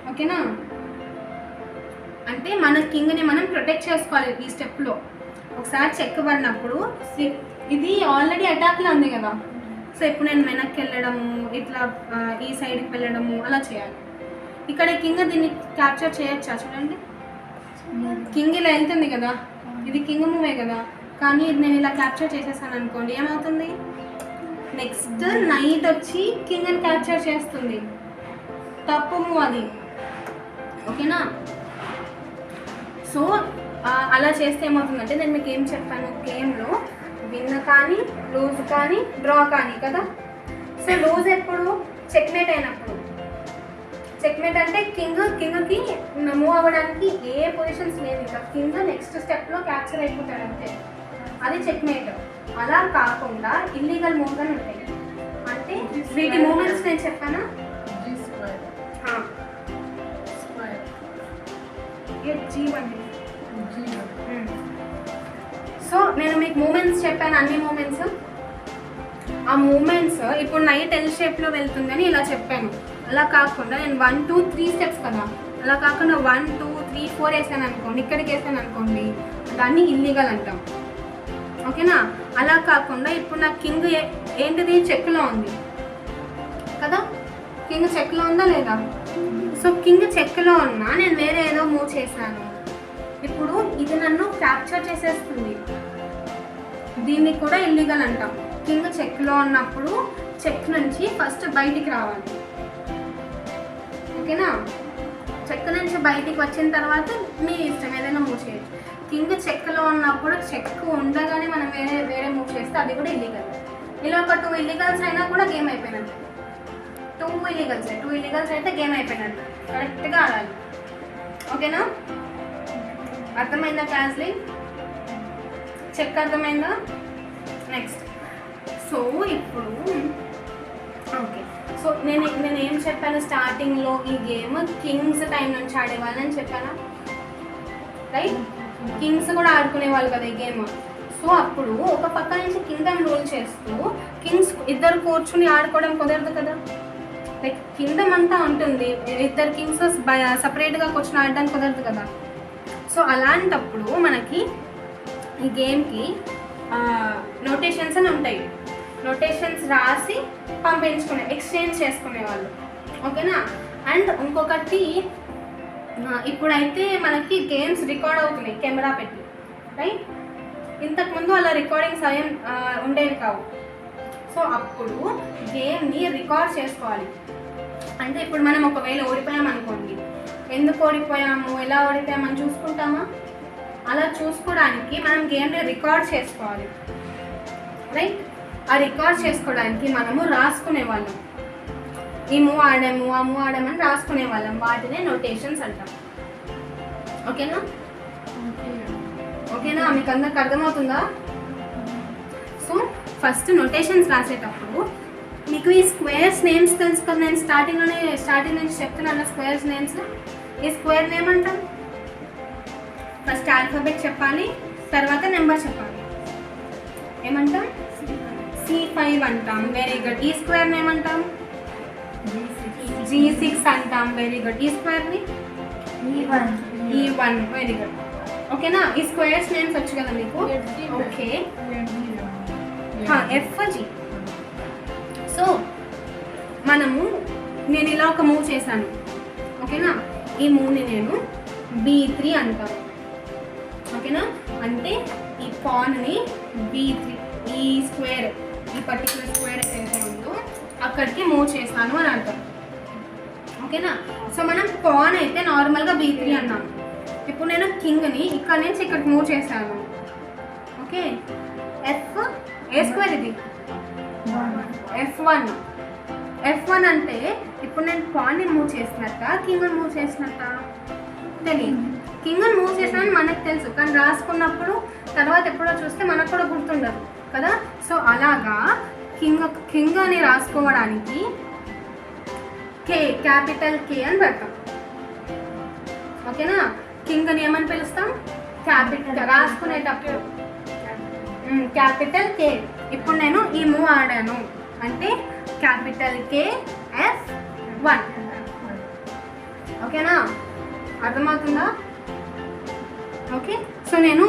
ఓకేనా? అంటే మన కింగ్ని మనం ప్రొటెక్ట్ చేసుకోవాలి ఈ స్టెప్లో. ఒకసారి చెక్ పడినప్పుడు ఇది ఆల్రెడీ అటాక్లో ఉంది కదా, సో ఇప్పుడు నేను వెనక్కి వెళ్ళడము, ఇట్లా ఈ సైడ్కి వెళ్ళడము అలా చేయాలి. ఇక్కడ కింగ్ దీన్ని క్యాప్చర్ చేయొచ్చా? చూడండి, కింగ్ ఇలా వెళ్తుంది కదా, ఇది కింగ్ మూవే కదా, కానీ ఇది నేను ఇలా క్యాప్చర్ చేసేసాను అనుకోండి, ఏమవుతుంది? నెక్స్ట్ నైట్ వచ్చి కింగ్ని క్యాప్చర్ చేస్తుంది. తప్పు మూవ్ అది, ఓకేనా? సో అలా చేస్తే ఏమవుతుందంటే, నేను మీకు ఏం చెప్పాను, గేమ్లో విన్ కానీ లూజ్ కానీ డ్రా కానీ కదా. సో లూజ్ ఎప్పుడు? చెక్మేట్ అయినప్పుడు. చెక్మేట్ అంటే కింగ్కి మూవ్ అవ్వడానికి ఏ పొజిషన్స్ లేదు, ఇంకా కింగ్ నెక్స్ట్ స్టెప్లో క్యాప్చర్ అయిపోతాడు అంతే, అది చెక్మేట్. అలా కాకుండా ఇల్లీగల్ మూవ్స్ అని ఉంటాయి. అంటే వీటి మూమెంట్స్ నేను చెప్పానా? సో నేను మీకు మూమెంట్స్ చెప్పాను, అన్ని మూమెంట్స్. ఆ మూమెంట్స్ ఇప్పుడు నైట్ ఎల్ షేప్లో వెళ్తుందని ఇలా చెప్పాను. అలా కాకుండా నేను 1 2 3 స్టెప్స్ కదా, అలా కాకుండా 1 2 3 4 వేసాను అనుకోండి, ఇక్కడికి వేసాను అనుకోండి, దాన్ని ఇల్లీగల్ అంటాం, ఓకేనా? అలా కాకుండా ఇప్పుడు నా కింగ్ ఏంటిది, చెక్లో ఉంది కదా, కింగ్ చెక్లో ఉందా లేదా? సో కింగ్ చెక్లో ఉన్నా నేను వేరే ఏదో మూవ్ చేశాను, ఇప్పుడు ఇది నన్ను క్యాప్చర్ చేసేస్తుంది, దీన్ని కూడా ఇల్లీగల్ అంటాం. కింగ్ చెక్లో ఉన్నప్పుడు చెక్ నుంచి ఫస్ట్ బయటికి రావాలి, ఓకేనా? చెక్ నుంచి బయటికి వచ్చిన తర్వాత మీ ఇష్టం ఏదైనా మూవ్ చేయొచ్చు. కింగ్ చెక్లో ఉన్నప్పుడు చెక్ ఉండగానే మనం వేరే మూవ్ చేస్తే అది కూడా ఇల్లీగల్. ఇలా ఒక 2 ఇల్లీగల్స్ అయినా కూడా గేమ్ అయిపోయినట్టు. 2 ఇల్లీగల్స్ అయితే గేమ్ అయిపోయినట్టు, కరెక్ట్గా ఆడాలి, ఓకేనా? అర్థమైందా క్లాస్లీ? చెక్ అర్థమైందా? నెక్స్ట్ సో ఇప్పుడు ఓకే, సో నేను ఏం చెప్పాను స్టార్టింగ్లో, ఈ గేమ్ కింగ్స్ టైం నుంచి ఆడేవాళ్ళని చెప్పానా, రైట్? కింగ్స్ కూడా ఆడుకునేవాళ్ళు కదా ఈ గేమ్. సో అప్పుడు ఒక పక్క నుంచి కింగ్డమ్ రూల్ చేస్తూ కింగ్స్ ఇద్దరు కూర్చుని ఆడుకోవడం కుదరదు కదా, లైక్ కింగ్డమ్ అంతా ఉంటుంది, ఇద్దరు కింగ్స్ సపరేట్గా కూర్చొని ఆడడానికి కుదరదు కదా. సో అలాంటప్పుడు మనకి ఈ గేమ్కి నోటేషన్స్ అని ఉంటాయి, నోటేషన్స్ రాసి ఎక్స్చేంజ్ చేసుకునేవాళ్ళు, ఓకేనా? అండ్ ఇంకొకటి, ఇప్పుడైతే మనకి గేమ్స్ రికార్డ్ అవుతున్నాయి కెమెరా పెట్టి, రైట్? ఇంతకుముందు అలా రికార్డింగ్స్ ఏం ఉండేవి కావు. సో అప్పుడు గేమ్ని రికార్డ్ చేసుకోవాలి. అంటే ఇప్పుడు మనం ఒకవేళ ఓడిపోయామనుకోండి, ఎందుకు ఓడిపోయాము, ఎలా ఓడిపోయామని చూసుకుంటామా? అలా చూసుకోవడానికి మనం గేమ్ని రికార్డ్ చేసుకోవాలి, రైట్? ఆ రికార్డ్ చేసుకోవడానికి మనము రాసుకునేవాళ్ళం, ఈ మూవ్ ఆడాము ఆ మూవ్ ఆడామని రాసుకునేవాళ్ళం, వాటినే నోటేషన్స్ అంటాం, ఓకేనా? ఓకేనా, మీకు అందరికి అర్థమవుతుందా? సో ఫస్ట్ నోటేషన్స్ రాసేటప్పుడు మీకు ఈ స్క్వేర్స్ నేమ్స్ తెలుసు కదా, నేను స్టార్టింగ్ నుంచి చెప్తున్నాను స్క్వేర్స్ నేమ్స్. ఈ స్క్వేర్ నేమ్ అంటాం, ఫస్ట్ ఆల్ఫాబెట్ చెప్పాలి, తర్వాత నెంబర్ చెప్పాలి. ఏమంటాం? C5 అంటాం, వెరీ గుడ్. ఈ స్క్వేర్ నేమ్ అంటాం G6 అంటాం, వెరీ గుడ్. ఈ స్క్వేర్ని E1, వెరీ గుడ్, ఓకేనా? ఈ స్క్వేర్స్ నేమ్స్ వచ్చు కదా మీకు, ఓకే? FG. సో నేను ఇలా ఒక మూవ్ చేశాను, ఓకేనా? ఈ మూవ్ని నేను B3 అంటాను, ఓకేనా? అంటే ఈ పాన్ని B3, ఈ స్క్వేర్, ఈ పర్టికులర్ స్క్వేర్ ఏదైతే ఉందో అక్కడికి మూవ్ చేస్తాను అని అంటాం, ఓకేనా? సో మనం పాన్ అయితే నార్మల్గా B3 అన్నాం. ఇప్పుడు నేను కింగ్ని ఇక్కడ నుంచి ఇక్కడికి మూవ్ చేశాను, ఓకే? ఏ స్క్వేర్ ఇది F1 అంటే ఇప్పుడు నేను పాన్ని మూవ్ చేసినట్ట, కింగ్ని మూవ్ చేసినట్ట తెలియదు. కింగ్ని మూవ్ చేసానని మనకు తెలుసు, కానీ రాసుకున్నప్పుడు తర్వాత ఎప్పుడో చూస్తే మనకు కూడా గుర్తుండదు కదా. సో అలాగా కింగ్ అని రాసుకోవడానికి క్యాపిటల్ K అని పెడతాం, ఓకేనా? కింగ్ అని ఏమని పిలుస్తాం? క్యాపిటల్. రాసుకునేటప్పుడు క్యాపిటల్ K. ఇప్పుడు నేను ఈ మూవ్ ఆడాను అంటే క్యాపిటల్ KF1, ఓకేనా? అర్థమవుతుందా? ఓకే. సో నేను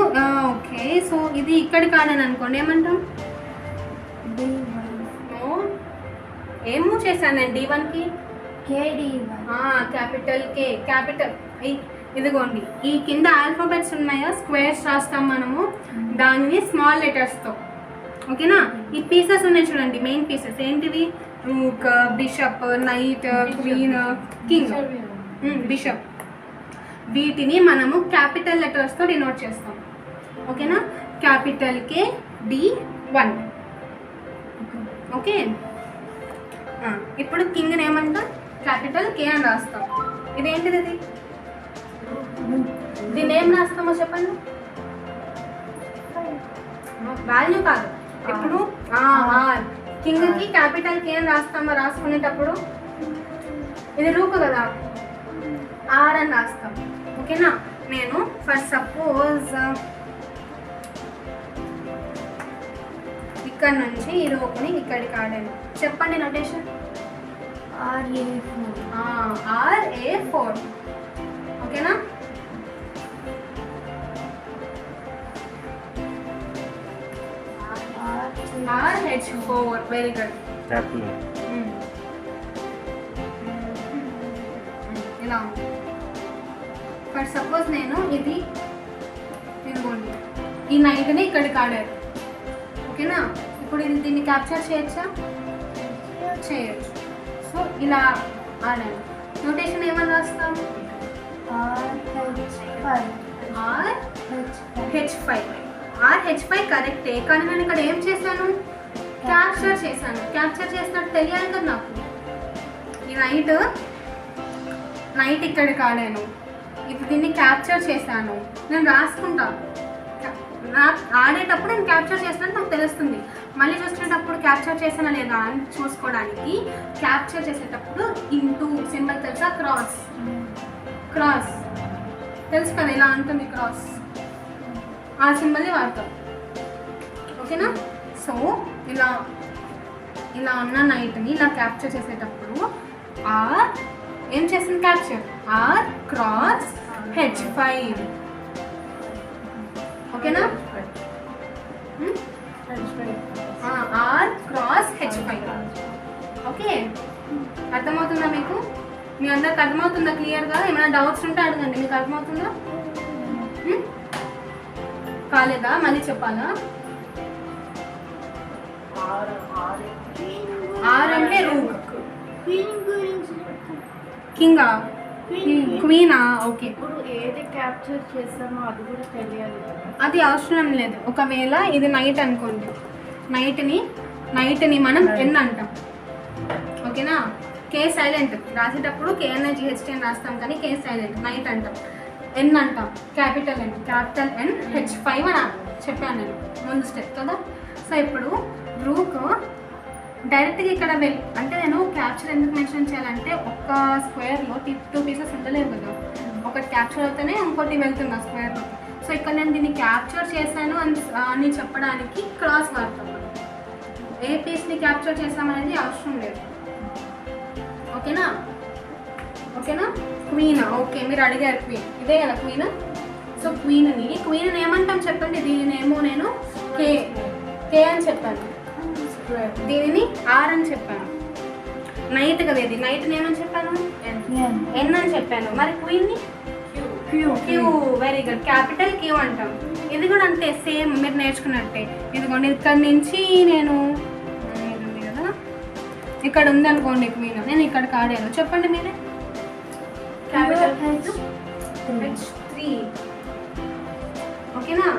ఓకే, సో ఇది ఇక్కడికి ఆడాను అనుకోండి, ఏమంటాం? ఏం మూవ్ చేశాను నేను D1కి? KD1. క్యాపిటల్ కే, క్యాపిటల్ ఇదిగోండి ఈ కింద ఆల్ఫాబెట్స్ ఉన్నాయా, స్క్వేర్స్ రాస్తాం మనము, దానిని స్మాల్ లెటర్స్తో. ఓకేనా? ఈ పీసెస్ ఉన్నాయి చూడండి, మెయిన్ పీసెస్ ఏంటివి? Rook, bishop, night, queen, king, bishop. వీటిని మనము క్యాపిటల్ లెటర్స్తో డినోట్ చేస్తాం. ఓకేనా? క్యాపిటల్ కే D1. ఓకే. ఇప్పుడు కింగ్ని ఏమంటాం? క్యాపిటల్ కే అని రాస్తాం. ఇదేంటిది? ఇది దీన్ని ఏం రాస్తామో చెప్పండి. వాల్యూ కాదు, ఇప్పుడు ఆర్. కింగ్కి క్యాపిటల్ కే అని రాస్తామా? రాసుకునేటప్పుడు ఇది రూపు కదా, ఆర్ అని రాస్తాం. ఓకేనా? నేను ఫర్ సపోజ్ ఇక్కడ నుంచి ఈ రూపుని ఇక్కడికి ఆడాను. చెప్పండి నోటేషన్. RA4. ఓకేనా? RH4. Very good. క్యాపిటల్ ఇలా ఉంది. ఫర్ సపోజ్ నేను ఇది ఇదిగోండి ఈ నైట్ని ఇక్కడికి ఆడారు. ఓకేనా? ఇప్పుడు ఇది దీన్ని క్యాప్చర్ చేయొచ్చా? చేయొచ్చు. సో ఇలా ఆడాను. నోటేషన్ ఏమని రాస్తాం? RH5. RH5 కరెక్టే, కానీ నేను ఇక్కడ ఏం చేశాను? క్యాప్చర్ చేశాను. క్యాప్చర్ చేసినట్టు తెలియాలి కదా నాకు. ఈ నైట్ ఇక్కడికి ఆడాను, ఇది దీన్ని క్యాప్చర్ చేశాను. నేను రాసుకుంటా, ఆడేటప్పుడు నేను క్యాప్చర్ చేసినట్టు నాకు తెలుస్తుంది. మళ్ళీ చూసుకునేటప్పుడు క్యాప్చర్ చేసానా లేదా అని చూసుకోవడానికి క్యాప్చర్ చేసేటప్పుడు ఇంటూ సింబల్ తెలుసా? క్రాస్ తెలుసు కదా, ఇలా ఉంటుంది క్రాస్. ఆ సింబల్ని వాడతాం. ఓకేనా? సో ఇలా ఉన్న నైట్ని ఇలా క్యాప్చర్ చేసేటప్పుడు ఆర్ ఏం చేస్తుంది? క్యాప్చర్. R cross H5. ఓకేనా? Are cross H5. ఓకే, అర్థమవుతుందా మీకు? మీ అందరికి అర్థమవుతుందా క్లియర్గా? ఏమైనా డౌట్స్ ఉంటే అడగండి. మీకు అర్థమవుతుందా? కాలేదా? మళ్ళీ చెప్పాలా? ఆర్ అంటే రూక్, కింగా, క్వీనా? ఓకే. ఇప్పుడు ఏది క్యాప్చర్ చేస్తామో అది కూడా తెలియాలి కదా. అది అవసరం లేదు. ఒకవేళ ఇది నైట్ అనుకోండి, నైట్ని మనం ఎన్ అంటాం. ఓకేనా? కే సైలెంట్ రాసేటప్పుడు KNIGHT అని రాస్తాం, కానీ కే సైలెంట్. నైట్ అంటాం. ఎన్ అంటాం, క్యాపిటల్ ఎన్ H5 అని చెప్పాను నేను ముందు స్టెప్ కదా. సో ఇప్పుడు రూక్ డైరెక్ట్గా ఇక్కడ అంటే నేను క్యాప్చర్ ఎందుకు మెన్షన్ చేయాలంటే ఒక్క స్క్వేర్లో 2 పీసెస్ ఉండలేవు కదా, ఒకటి క్యాప్చర్ అవుతేనే ఇంకోటి వెళ్తుంది ఆ స్క్వేర్లో. సో ఇక్కడ నేను దీన్ని క్యాప్చర్ చేశాను అని చెప్పడానికి క్రాస్ వాడతాం. ఏ పీస్ని క్యాప్చర్ చేసామనేది అవసరం లేదు. ఓకేనా? క్వీన్. ఓకే, మీరు అడిగారు క్వీన్, ఇదే కదా క్వీన్. సో క్వీన్ని ఏమంటాం చెప్పండి? దీనినేమో నేను కే అని చెప్పాను, దీనిని ఆర్ అని చెప్పాను. నైట్ కదా, ఇది నైట్ని ఏమని చెప్పాను? ఎన్ అని చెప్పాను. మరి క్వీన్ని Q. Very good, capital Q అంటాం. ఇది కూడా అంతే, సేమ్ మీరు నేర్చుకున్నట్టే. ఇదిగోండి ఇక్కడ నుంచి నేను ఉంది కదా, ఇక్కడ ఉంది అనుకోండి క్వీన్, నేను ఇక్కడికి ఆడాను. చెప్పండి మీరే. Capital H3. ఓకేనా?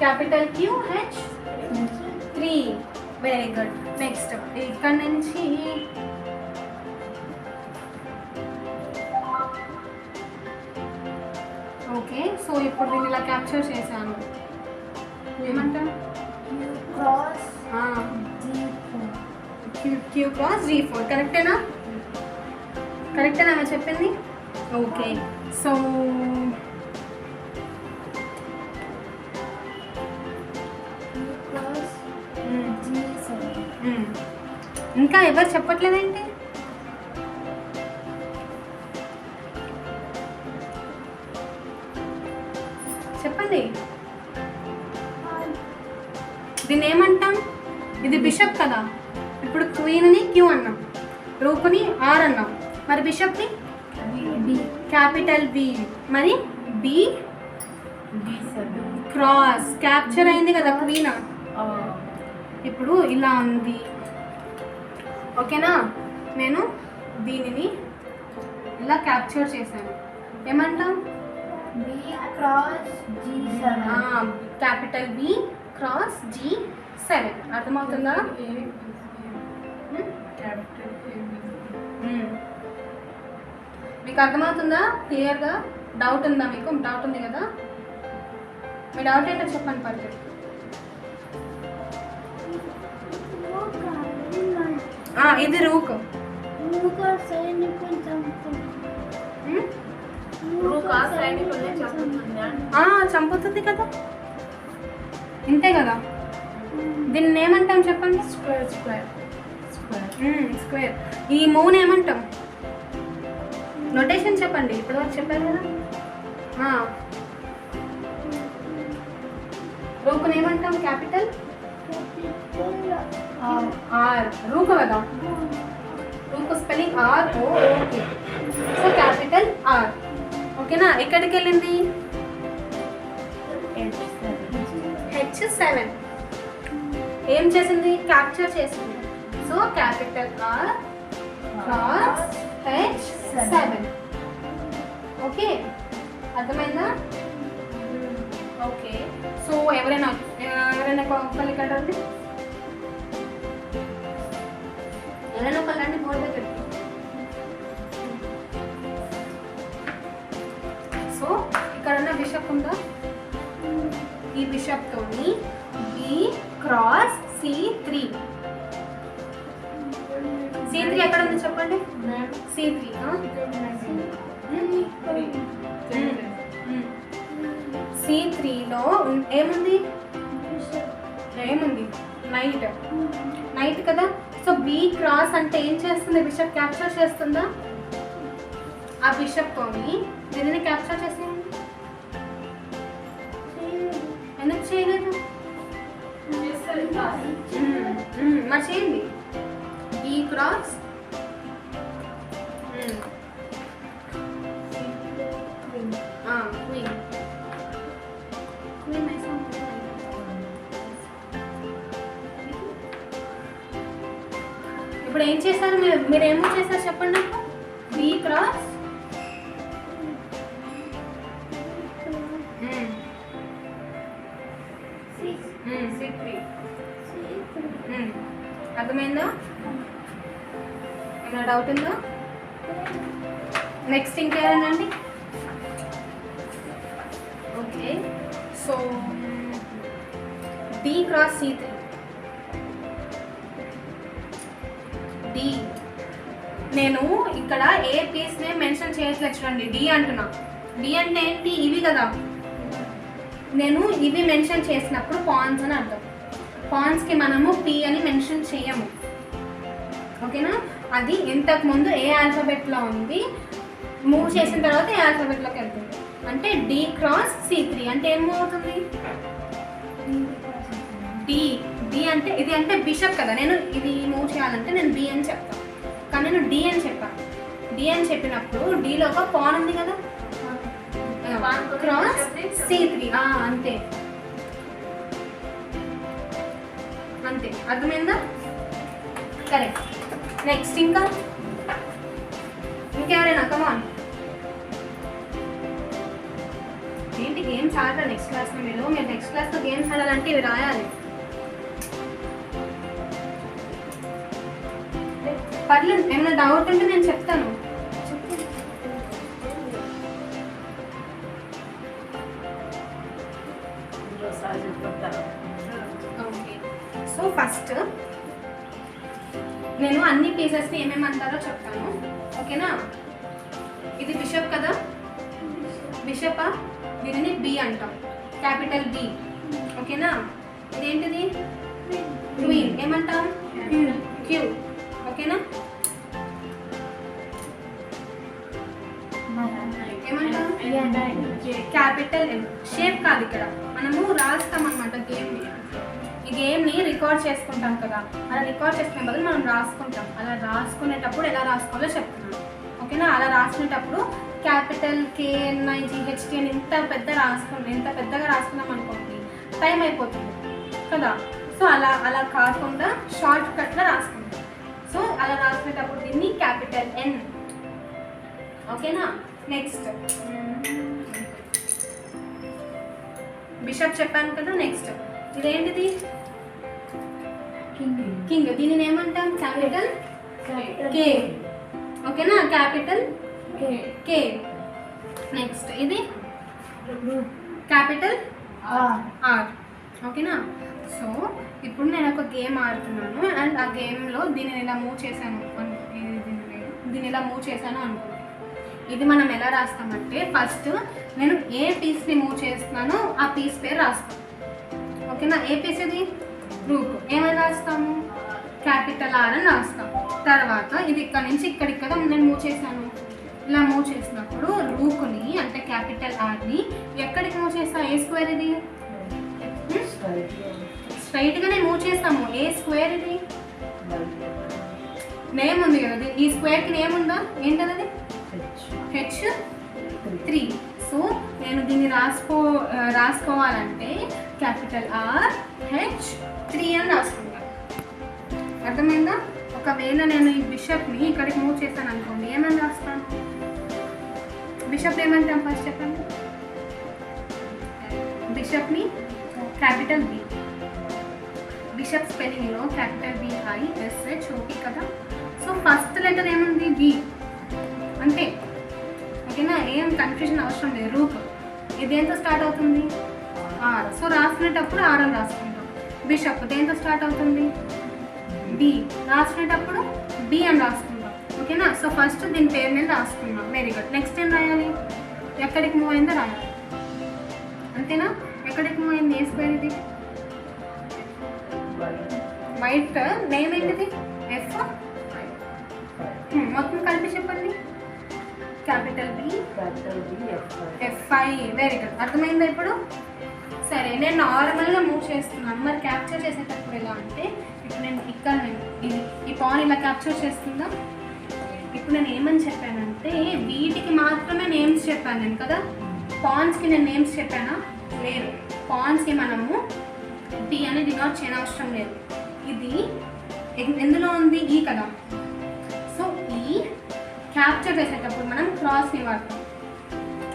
Capital Q H3. Very good. Next ఇక్కడ నుంచి ఓకే. సో ఇప్పుడు దీన్ని ఇలా క్యాప్చర్ చేశాను. ఏమంటాం? Q cross G4. కరెక్టేనా మేము చెప్పింది? ఓకే. సో ఇంకా ఎవరు చెప్పట్లేదేంటి? చెప్పండి. దీన్ని ఏమంటాం? ఇది బిషప్ కదా, ఇప్పుడు క్వీన్ని క్యూ అన్నాం, రూక్ని ఆర్ అన్నాం, మరి బిషప్ని క్యాపిటల్ బి, మరి బి క్రాస్ క్యాప్చర్ అయింది కదా క్వీన్. ఇప్పుడు ఇలా ఉంది, ఓకేనా? నేను దీనిని ఇలా క్యాప్చర్ చేశాను, ఏమంటాం? Capital B cross G7. అర్థమవుతుందా? మీకు అర్థమవుతుందా క్లియర్గా? డౌట్ ఉందా మీకు? డౌట్ ఉంది కదా, మీ డౌట్ ఏంటో చెప్పండి పర్లేదు. ఇది రూక్, చంపుతుంది కదా, ఇంతే కదా. దీన్ని ఏమంటాం చెప్పండి? స్క్వేర్. ఈ మూవ్ని ఏమంటాం? నొటేషన్ చెప్పండి, ఇప్పటివరకు చెప్పారు కదా. రూక్ని ఏమంటాం? Capital R. రూక్ కదా, rook spelling ROOK. So capital R, ఓకేనా? ఎక్కడికి వెళ్ళింది? H7. ఏం చేసింది? క్యాప్చర్ చేసింది. So capital R cross H7. Okay, అర్థమైందా? ఓకే, సో ఎవరైనా ఒకళ్ళు ఇక్కడ రండి, ఎవరైనా ఒకళ్ళు రండి బోర్డు దగ్గరికి. సో ఇక్కడ ఉన్న బిషప్ ఉందా, ఈ బిషప్ తోని బి క్రాస్ C3. C3 ఎక్కడ ఉంది చెప్పండి? C3 C3లో ఏముంది? నైట్ కదా. సో బి క్రాస్ అంటే ఏం చేస్తుంది? బిషప్ క్యాప్చర్ చేస్తుందా? ఆ బిషప్ తోని దీనిని క్యాప్చర్ చేసేయండి. ఎందుకు చేయలేదు? మరి చేయండి. B cross queen. ఇప్పుడు ఏం చేశారు మీరు ఏమో చేశారు చెప్పండి నాకు? B cross C3. అర్థమైందా? ఏమైనా డౌట్ ఉందా? నెక్స్ట్ ఇంకేనండి. Okay, so D cross C3. D నేను ఇక్కడ ఏ పీస్ని మెన్షన్ చేయట్లేదు చూడండి, D అంటున్నా. D అంటే ఏంటి? ఇవి కదా. నేను ఇవి మెన్షన్ చేసినప్పుడు పాన్స్ అని అర్థం. పాన్స్కి మనము P అని మెన్షన్ చేయము, ఓకేనా? అది ఇంతకుముందు ఏ ఆల్ఫాబెట్లో ఉంది, మూవ్ చేసిన తర్వాత ఏ ఆల్ఫాబెట్లోకి వెళ్తుంది. అంటే D క్రాస్ C3 అంటే ఏం మూవ్ అవుతుంది? D అంటే ఇది అంటే బిషప్ కదా. నేను ఇది మూవ్ చేయాలంటే నేను B అని చెప్తాను, కానీ నేను D అని చెప్పాను. D అని చెప్పినప్పుడు Dలో ఒక పాన్ ఉంది కదా, క్రాస్ C3. అంతే, అర్థమైందా? కరెక్ట్. నెక్స్ట్ ఇంకెవరైనా కమాన్. ఏంటి గేమ్స్ ఆడరా నెక్స్ట్ క్లాస్లో? మీరు నెక్స్ట్ క్లాస్లో గేమ్స్ ఆడాలంటే ఇవి రాయాలి. పర్లేదు, ఏమైనా డౌట్ ఉంటే నేను చెప్తాను. ఓకే, సో ఫస్ట్ నేను అన్ని పీసెస్ని ఏమేమి అంటారో చెప్తాను, ఓకేనా? ఇది బిషప్ కదా, బిషపా, దీనిని B అంటాం, క్యాపిటల్ B, ఓకేనా? ఇదేంటిది? క్వీన్, ఏమంటాం? Q, ఓకేనా? ఏమంటాం? Capital M. షేప్ కాదు, ఇక్కడ మనము రాస్తాం అన్నమాట గేమ్. ఇది గేమ్ని రికార్డ్ చేసుకుంటాం కదా, అలా రికార్డ్ చేసుకునే బదులు మనం రాసుకుంటాం. అలా రాసుకునేటప్పుడు ఎలా రాసుకోవాలో చెప్తున్నాను, ఓకేనా? అలా రాసుకునేటప్పుడు క్యాపిటల్ KNIGHT అని ఇంత పెద్దగా రాసుకున్నాం అనుకోండి టైం అయిపోతుంది కదా. సో అలా కాకుండా షార్ట్ కట్లో రాసుకుంటాం. సో అలా రాసుకునేటప్పుడు దీన్ని క్యాపిటల్ N, ఓకేనా? నెక్స్ట్ బిషప్ చెప్పాను కదా. నెక్స్ట్ ఇదేంటిది? కింగ్. దీనిని ఏమంటాం? క్యాపిటల్ K, ఓకేనా? Capital K. నెక్స్ట్ ఇది క్యాపిటల్ R, ఓకేనా? సో ఇప్పుడు నేను ఒక గేమ్ ఆడుతున్నాను అండ్ ఆ గేమ్లో దీనిని ఇలా మూవ్ చేశాను అనుకో. ఇది మనం ఎలా రాస్తామంటే ఫస్ట్ నేను ఏ పీస్ని మూవ్ చేస్తున్నానో ఆ పీస్ పేరు రాస్తాను, ఓకేనా? ఏ పీస్ ఇది? రూక్. ఏమని రాస్తాము? క్యాపిటల్ R అని రాస్తాం. తర్వాత ఇది ఇక్కడ నుంచి ఇక్కడికి కదా నేను మూవ్ చేశాను. ఇలా మూవ్ చేసినప్పుడు రూక్ని అంటే క్యాపిటల్ Rని ఎక్కడికి మూవ్ చేస్తా? ఏ స్క్వేర్ ఇది? స్ట్రైట్గానే మూవ్ చేస్తాము. ఏ స్క్వేర్ ఇది? నేమ్ ఉంది కదా, ఈ స్క్వేర్కి నేమ్ ఉందా? ఏంటది? అది H3. సో నేను దీన్ని రాసుకోవాలంటే క్యాపిటల్ RH3 అని రాసుకుంటాను. అర్థమైందా? ఒకవేళ నేను ఈ బిషప్ని ఇక్కడికి మూవ్ చేస్తాను అనుకోండి, ఏమని రాస్తాను? బిషప్ ఏమంటాం ఫస్ట్ చెప్పండి? బిషప్ని క్యాపిటల్ B. బిషప్ స్పెల్లింగ్లో క్యాపిటల్ BISH, ఓకే కదా? సో ఫస్ట్ లెటర్ ఏముంది? B అంటే, ఓకేనా? ఏం కన్ఫ్యూజన్ అవసరం లేదు. రూక్ ఇది దేంతో స్టార్ట్ అవుతుంది? R. సో రాసుకునేటప్పుడు R అని రాసుకుంటాం. బిషప్ దేంతో స్టార్ట్ అవుతుంది? B. రాసుకునేటప్పుడు B అని రాసుకుంటాం, ఓకేనా? సో ఫస్ట్ దీని పేరు మీద రాసుకున్నాం. Very good. నెక్స్ట్ ఏం రాయాలి? ఎక్కడికి మూవ్ అయిందో రాయాలి, అంతేనా? ఎక్కడికి మూవ్ అయింది? ఏ స్క్వేర్ ఇది? వైట్. నేమ్ ఏంటిది? F. మొత్తం కలిపి చెప్పండి. Capital B F5. Very good. అర్థమైందా ఇప్పుడు? సరే, నేను నార్మల్గా మూవ్ చేస్తున్నాను. మరి క్యాప్చర్ చేసేటప్పుడు ఎలా అంటే ఇప్పుడు నేను ఇక్కడ ఈ పాన్ ఇలా క్యాప్చర్ చేస్తుందా? ఇప్పుడు నేను ఏమని చెప్పానంటే వీటికి మాత్రమే నేమ్స్ చెప్పాను నేను కదా. పాన్స్కి నేను నేమ్స్ చెప్పానా? లేదు. పాన్స్కి మనము T అని డినోట్ చేయనవసరం లేదు. ఇది ఎందులో ఉంది? ఈ కదా. సో ఈ క్యాప్చర్ చేసేటప్పుడు మనం క్రాస్ని వాడతాం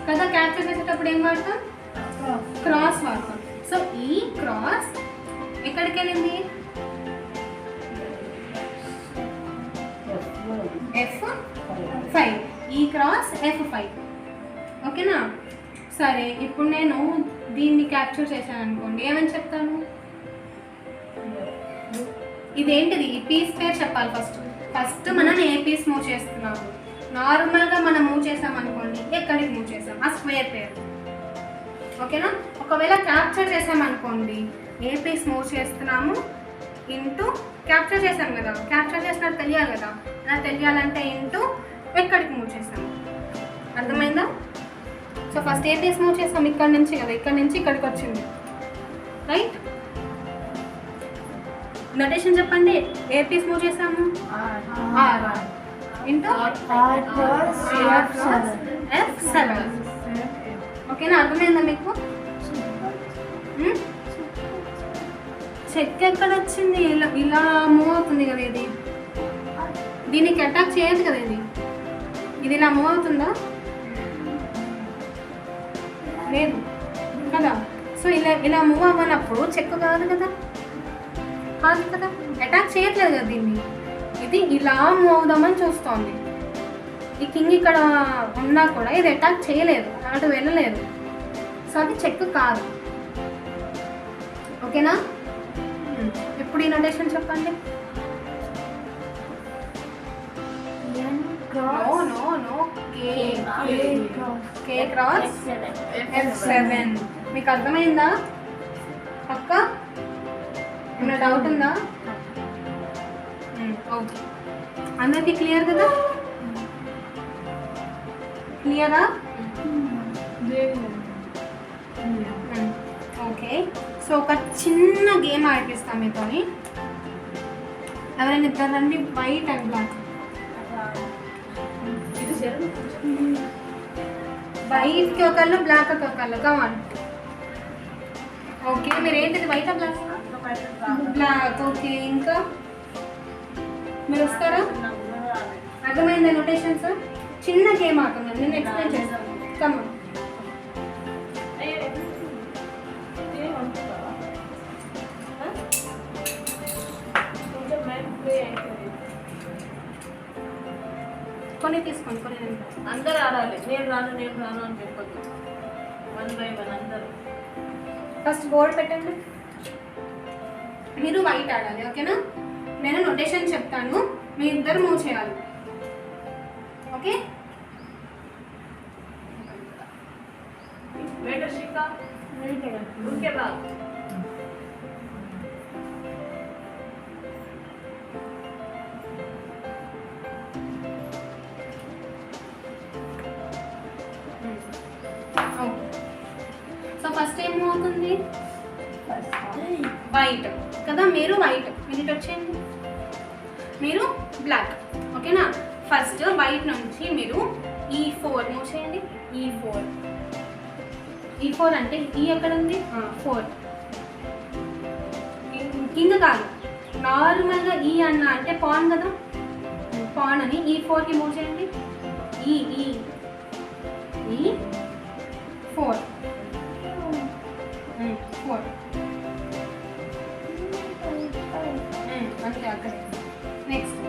కదా. క్యాప్చర్ చేసేటప్పుడు ఏం వాడతాం? క్రాస్ వాడతాం. సో ఈ క్రాస్ ఎక్కడికి వెళ్ళింది? F5. ఈ క్రాస్ F5, ఓకేనా? సరే, ఇప్పుడు నేను దీన్ని క్యాప్చర్ చేశాను అనుకోండి, ఏమని చెప్తాను? ఇదేంటిది? ఈ పీస్ పేరు చెప్పాలి ఫస్ట్ మనం ఏ పీస్ మూవ్ చేస్తున్నాము. నార్మల్గా మనం మూవ్ చేసామనుకోండి, ఎక్కడికి మూవ్ చేసాం? ఆ స్క్వేర్ పేరు, ఓకేనా? ఒకవేళ క్యాప్చర్ చేసామనుకోండి, ఏ పీస్ మూవ్ చేస్తున్నాము ఇంటూ క్యాప్చర్ చేసాం కదా. క్యాప్చర్ చేసినట్టు తెలియాలి కదా. అలా తెలియాలంటే ఇంటూ ఎక్కడికి మూవ్ చేసాము. అర్థమైందా? సో ఫస్ట్ ఏ పీస్ మూవ్ చేసాం? ఇక్కడ నుంచి కదా, ఇక్కడ నుంచి ఇక్కడికి వచ్చింది, రైట్? నోటేషన్ చెప్పండి. ఏ పీస్ మూవ్ చేసాము? R ఇంటూ F7, ఓకేనా? అర్థమైందా మీకు? చెక్ ఎక్కడ వచ్చింది? ఇలా మూవ్ అవుతుంది కదా. ఇది దీనికి అటాక్ చేయదు కదా. ఇది ఇలా మూవ్ అవుతుందా? లేదు కదా. సో ఇలా మూవ్ అవ్వనప్పుడు చెక్ కాదు కదా. అటాక్ చేయట్లేదు కదా దీన్ని. ఇది ఇలా మూవ్ అవుదామని చూస్తోంది. ఈ కింగ్ ఇక్కడ ఉన్నా కూడా ఇది అటాక్ చేయలేదు, అటు వెళ్ళలేదు. సో అది చెక్ కాదు, ఓకేనా? ఇప్పుడు ఈ నోటేషన్ చెప్పండి. K cross F7. మీకు అర్థమైందా అక్క? ఏమైనా డౌట్ ఉందా? ఓకే, అందరికీ క్లియర్ కదా? క్లియరా? ఓకే, సో ఒక చిన్న గేమ్ ఆడిపిస్తాం మీతోని. ఎవరైనా ఇద్దరు రండి, వైట్ అండ్ బ్లాక్. ఇది జరుగు. వైట్కి ఒకళ్ళు, బ్లాక్కి ఒకళ్ళు. కమాన్. ఓకే, మీరు ఏంటిది వైట్ బ్లాక్? బ్లాక్. ఓకే, ఇంకా మీరు వస్తారా? అర్థమైందా నోటేషన్స్? చిన్న గేమ్ ఆడుతున్నాను, నేను ఎక్స్ప్లెయిన్ చేస్తాను. కమాన్. కొన్ని తీసుకోండి, కొన్ని అందరు ఆడాలి. నేను రాను అని చెప్పొద్దు. 1 by 1 అందరు. ఫస్ట్ బోర్డ్ పెట్టండి. మీరు వైట్ ఆడాలి, ఓకేనా? నేను నోటేషన్ చెప్తాను, మీ ఇద్దరు మూవ్ చేయాలి. ఓకే? వెయిటర్ శిఖా ఊరికే రా. సో ఫస్ట్ ఏం మూవ్ అవుతుంది? వైట్ కదా, మీరు వైట్. మీరు ఇటు వచ్చేయండి, మీరు బ్లాక్. ఓకేనా? ఫస్ట్ వైట్ నుంచి మీరు E4 మూవ్ చేయండి. E4 అంటే ఈ ఎక్కడ ఉంది? 4. కింగ్ కాదు, నార్మల్గా ఈ అన్న అంటే పాన్ కదా, పాన్ అని E4కి మూవ్ చేయండి. E4 అంతే అక్కడే. నెక్స్ట్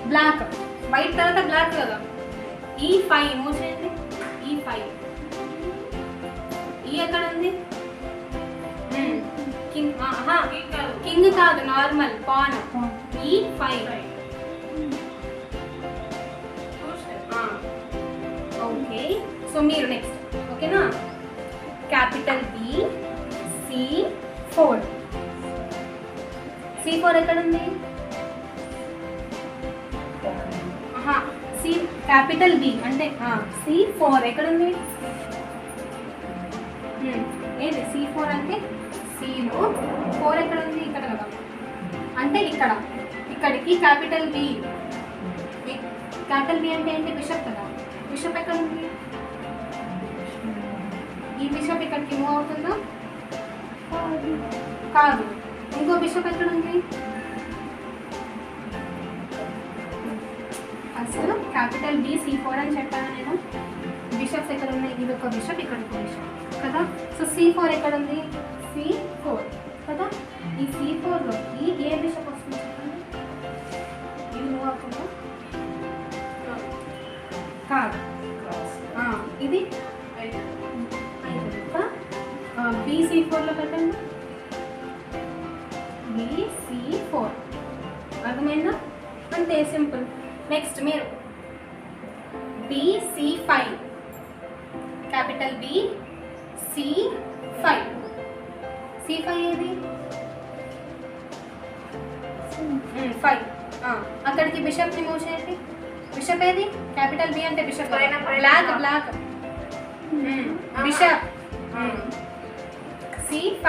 బ్లాక్, వైట్ తర్వాత బ్లాక్ కదా, E5 మూవ్ చేయండి. E5 ఈ ఎక్కడ ఉంది? కింగ్ కాదు, normal pan. E5. Okay, so మీరు నెక్స్ట్. ఓకేనా? Capital B, C4. C4 ఎక్కడ ఉంది? క్యాపిటల్ B అంటే C4 ఎక్కడ ఉంది? ఏది C4 అంటే? Cలో 4 ఎక్కడ ఉంది? ఇక్కడ కదా, అంటే ఇక్కడికి క్యాపిటల్ B. క్యాపిటల్ B అంటే ఏంటి? బిషప్ కదా. బిషప్ ఎక్కడ ఉంది? ఈ బిషప్ ఇక్కడికి మూవ్ అవుతుందా? కాదు. ఇంకో బిషప్ ఎక్కడ ఉంది? అసలు క్యాపిటల్ B C4 అని చెప్పాను నేను. బిషప్స్ ఎక్కడ ఉన్నాయి? ఇది ఒక బిషప్, ఇక్కడ ఒక బిషప్ కదా. సో C4 ఎక్కడ ఉంది? C4 కదా. ఈ C4లోకి ఏ బిషప్ వస్తుంది చెప్పండి? ఇది మూవ్ అవుతుందా? కాదు. ఇది BC4లో పెట్టండి. BC4 అర్థమైందా? అంతే సింపుల్. నెక్స్ట్ మీరు BC5, capital B, C5. C5 ఏది? 5. అక్కడికి బిషప్ ని మూవ్ చేయండి. బిషప్ ఏది? క్యాపిటల్ B అంటే bishop. Black bishop. C5.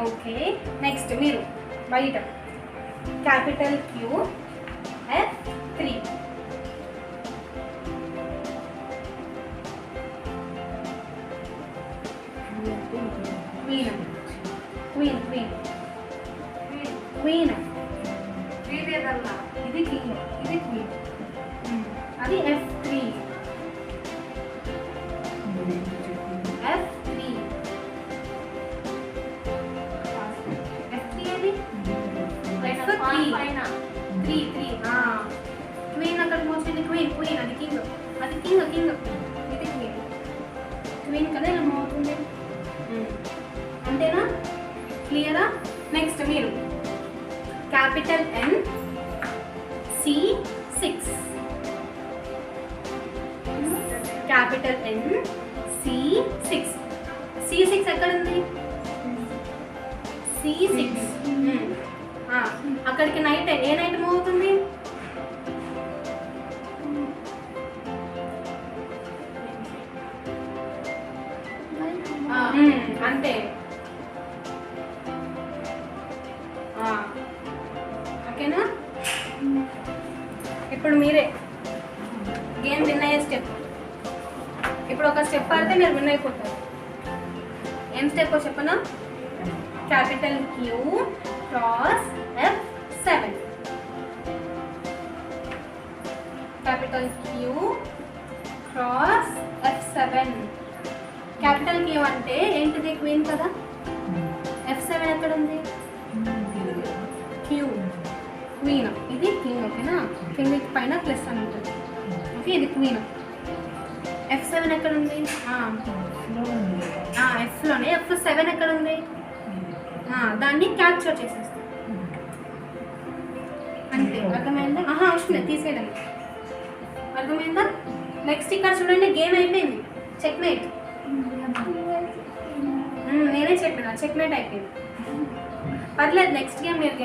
Okay, next మీరు white, capital Q, F3. Queen. ఇది కింగ్, ఇది క్వీన్. అది F3. క్వీన్ అక్కడ మోస్ట్లీ క్వీన్ అది కింగ్. ఇది క్వీన్ కదా, ఇలా మూవ్ అవుతుంది. అంతేనా? క్లియరా? నెక్స్ట్ మీరు capital N, C6. Capital N, C6. C6 ఎక్కడ ఉంది? C6. అక్కడికి నైట్ ఏ నైట్ మూవ్ అవుతుంది? అంతే. ఓకేనా? ఇప్పుడు మీరే గేమ్ విన్ అయ్యే స్టెప్. ఇప్పుడు ఒక స్టెప్ ఆడితే మీరు విన్ అయిపోతారు. ఏం స్టెప్ చెప్పనా? Capital Q cross F7. Capital Q cross F7. Capital Q అంటే ఏంటిది? క్వీన్ కదా. F7 ఎక్కడ ఉంది? Q queen. ఇది కింగ్. ఓకేనా? కింగ్ పైన ప్లస్ అని ఉంటుంది. ఓకే, ఇది క్వీన్. F7 ఎక్కడ ఉంది? Fలోనే. F7 ఎక్కడ ఉంది? దాన్ని క్యాప్చర్ చేసేస్తాం అంతే. అర్థమైందా? అవసరం లేదు, తీసేయడం. అర్థమైందా? నెక్స్ట్ ఇక్కడ చూడండి, గేమ్ అయిపోయింది. చెక్మేట్. నేనే చెప్పిన చెక్మేట్ అయిపోయింది. పర్లేదు, నెక్స్ట్ గేమ్ మీరు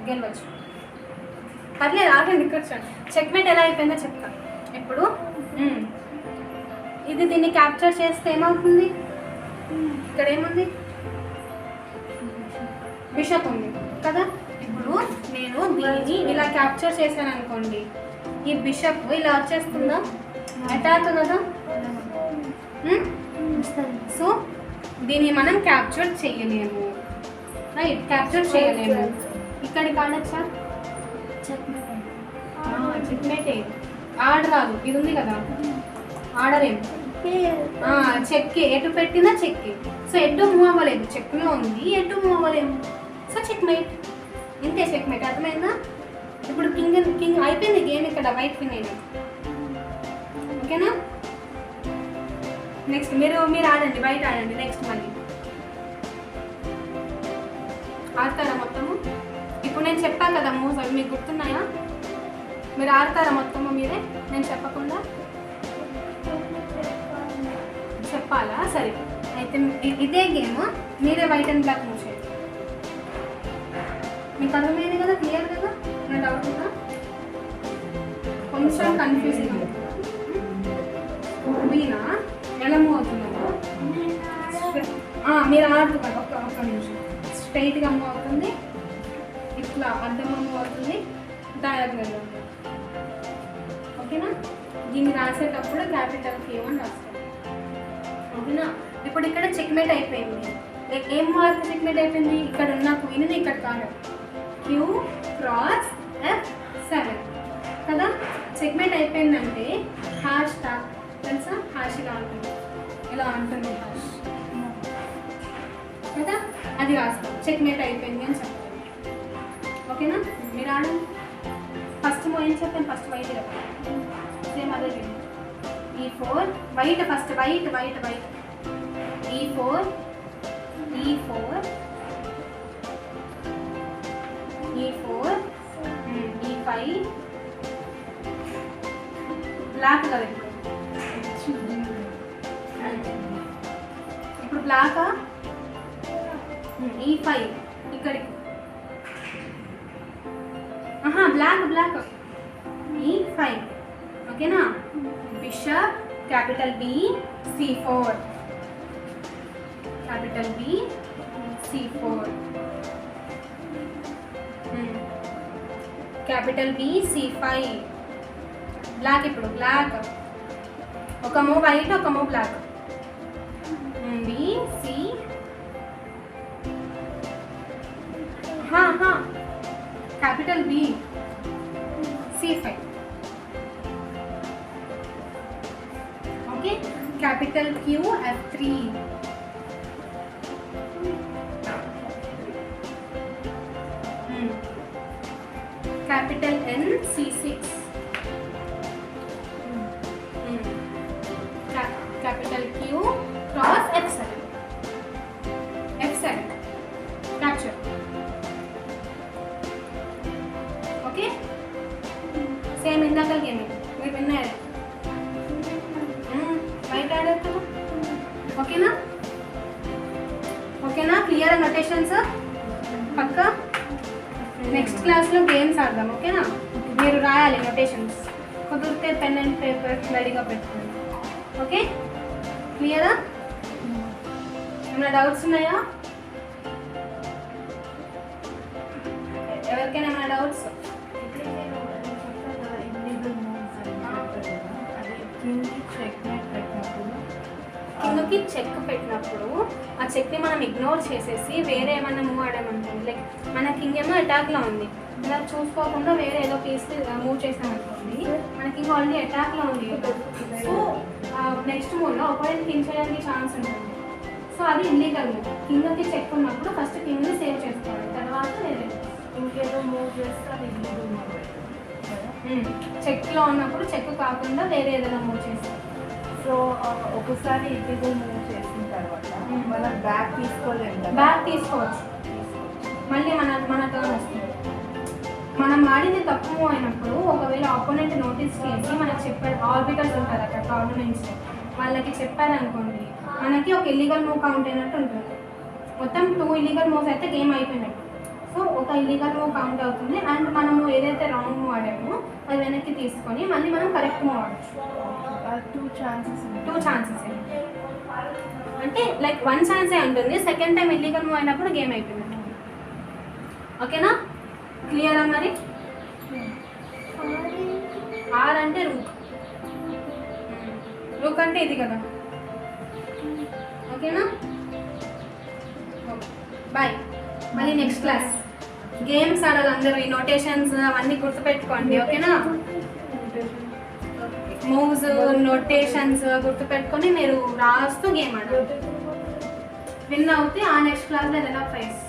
గెలవచ్చు. పర్లేదు, ఆగండి, ఇక్కడ చూడండి. చెక్మేట్ ఎలా అయిపోయిందో చెప్తా. ఇప్పుడు ఇది దీన్ని క్యాప్చర్ చేస్తే ఏమవుతుంది? ఇక్కడ ఏముంది? బిషప్ ఉంది కదా. ఇప్పుడు నేను దీన్ని ఇలా క్యాప్చర్ చేశాను అనుకోండి, ఈ బిషప్ ఇలా వచ్చేస్తుందా? అటాక్ కదా. సో దీన్ని మనం క్యాప్చర్ చేయలేము. రైట్, క్యాప్చర్ చేయలేము. ఇక్కడికి ఆడచ్చా? చెక్మేట్. ఆడరాదు, ఇది ఉంది కదా, ఆడలేము. చెక్కి ఎటు పెట్టినా చెక్కి. సో ఎటు మూవ్ అవ్వలేదు, చెక్లో ఉంది, ఎటు మూవ్ అవ్వలేము. So checkmate. ఇంతే చెక్మేట్. అర్థమైందా? ఇప్పుడు కింగ్ అయిపోయింది గేమ్. ఇక్కడ వైట్ విన్ అయింది. ఓకేనా? నెక్స్ట్ మీరు ఆడండి, వైట్ ఆడండి. నెక్స్ట్ మళ్ళీ ఆడతారా మొత్తము? ఇప్పుడు నేను చెప్పాను కదా మూవ్స్, అవి మీకు గుర్తున్నాయా? మీరు ఆడతారా మొత్తము మీరే, నేను చెప్పకుండా? చెప్పాలా? సరే, అయితే ఇదే గేమ్ మీరే వైట్ అండ్ బ్లాక్ మూవ్ చేయండి. మీకు అర్థమైంది కదా? క్లియర్ కదా? నా డౌట్ ఉందా? కొంచెం కన్ఫ్యూజింగ్ అవుతుంది. వీణా ఎలా మూవ్ అవుతుందో మీరు ఆడుతున్నారు. ఒక్క నిమిషం. స్ట్రైట్గా మూవ్ అవుతుంది, ఇట్లా అడ్డంగా మూవ్ అవుతుంది, డయాగ్నల్ ఉంటుంది. ఓకేనా? దీన్ని రాసేటప్పుడు క్యాపిటల్ క్యూ అని రాస్తాం. ఓకేనా? ఇప్పుడు ఇక్కడ చెక్మేట్ అయిపోయింది. ఏం మార్క్ చెక్మేట్ అయిపోయింది? ఇక్కడ ఉన్న క్వీన్ ఇక్కడ కాదు, క్యూ క్రాస్ F7 కదా. చెక్మేట్ అయిపోయిందంటే హ్యాష్ ట్యాగ్ తెలుసా? హ్యాష్ ఇలా ఉంటుంది, ఇలా ఉంటుంది హ్యాష్ కదా. అది రాస్తాం. చెక్మేట్ అయిపోయింది అని చెప్తాను. ఓకేనా? మీరు ఆడండి. ఫస్ట్ ఏం చెప్పాను? ఫస్ట్ వైట్ చెప్పాను. సేమ్ అదే E4 white. First white white white. E4 E4 E4 E5 black కదా. ఇప్పుడు బ్లాకా? E5 ఇక్కడికి. Black black. E5 ఓకేనా. Bishop capital B C4. Capital B C4. Capital B C5. Black. ఇప్పుడు బ్లాక్. ఒక మూవ్ వైట్, ఒక move black. B C capital B C5. Okay. Capital Q F3. Capital N C6. Capital Q cross F7. F7 capture. Okay. Same ఇందాక game మీరు విన్నారు. White ఆడారు కదా. ఓకేనా? ఓకేనా? క్లియర్ నోటేషన్స్ పక్కా. నెక్స్ట్ క్లాస్లో గేమ్స్ ఆడదాం. ఓకేనా? మీరు రాయాలి నోటేషన్స్. కుదిరితే పెన్ అండ్ పేపర్ రెడీగా పెట్టుకోండి. ఓకే? క్లియరా? ఏమైనా డౌట్స్ ఉన్నాయా? ఎవరికైనా ఏమైనా డౌట్స్? అయితే నేను చెప్తాను కదా ఇల్లీగల్ మూవ్స్ అని చెప్తాను కదా, అది కింగ్కి చెక్ మేట్ పెట్టినప్పుడు కిందకి చెక్ పెట్టినప్పుడు ఆ చెక్ని మనం ఇగ్నోర్ చేసేసి వేరే ఏమైనా మూవ్ ఆడామనుకోండి, లైక్ మన కింగ్ ఏమో అటాక్లో ఉంది, ఇలా చూసుకోకుండా వేరే ఏదో పీస్ మూవ్ చేసామనుకోండి, మన కింగ్ ఆల్రెడీ అటాక్లో ఉంది కదా, సో నెక్స్ట్ మూవ్లో ఒకవేళ కింగ్ చేయడానికి ఛాన్స్ ఉంటుంది. సో అది ఇల్లీగల్ మూవ్. కింగ్కి చెక్ ఉన్నప్పుడు ఫస్ట్ కింగ్ని సేవ్ చేసుకోవాలి, తర్వాత వేరే ఇంకేదో మూవ్ చేస్తే అది ఇల్లీగల్ మూవ్ కదా. చెక్లో ఉన్నప్పుడు చెక్ కాకుండా వేరే ఏదైనా మూవ్ చేస్తాం. సో ఒకసారి ఇల్లీగల్ మూవ్ చేసిన తర్వాత మనం బ్యాక్ తీసుకోలేము కదా. బ్యాక్ తీసుకోవచ్చు, మళ్ళీ మన టర్న్ వస్తుంది. మనం ఆడింది తప్పు మూవ్ అయినప్పుడు ఒకవేళ ఆపోనెంట్ నోటీస్ చేసి మనకు చెప్పారు, ఆర్బిటర్స్ ఉంటారు అక్కడ టోర్నమెంట్స్, వాళ్ళకి చెప్పారనుకోండి మనకి ఒక ఇల్లీగల్ మూవ్ కౌంట్ అయినట్టు ఉంటుంది. మొత్తం 2 ఇల్లీగల్ మూవ్స్ అయితే గేమ్ అయిపోయినట్టు. సో ఒక ఇల్లీగల్ మూవ్ కౌంట్ అవుతుంది అండ్ మనము ఏదైతే రాంగ్ మూవ్ ఆడామో అది వెనక్కి తీసుకొని మళ్ళీ మనం కరెక్ట్ మూవ్ ఆడచ్చు. 2 ఛాన్సెస్ 2 ఛాన్సెస్ అంటే లైక్ 1 ఛాన్సే ఉంటుంది. సెకండ్ టైం ఇల్లీగల్ మూవ్ అయినప్పుడు గేమ్ అయిపోయింది. ఓకేనా? క్లియరా మరి? ఆర్ అంటే రూక్, రూక్ అంటే ఇది కదా. ఓకేనా? బాయ్. మళ్ళీ నెక్స్ట్ క్లాస్ గేమ్స్ ఆడాలి అందరూ. ఈ నోటేషన్స్ అవన్నీ గుర్తుపెట్టుకోండి. ఓకేనా? మూవ్స్ నోటేషన్స్ గుర్తుపెట్టుకొని మీరు రాస్తూ గేమ్ ఆడాలి. విన్ అవుతే ఆ నెక్స్ట్ క్లాస్లో ఏదైనా ప్రైజ్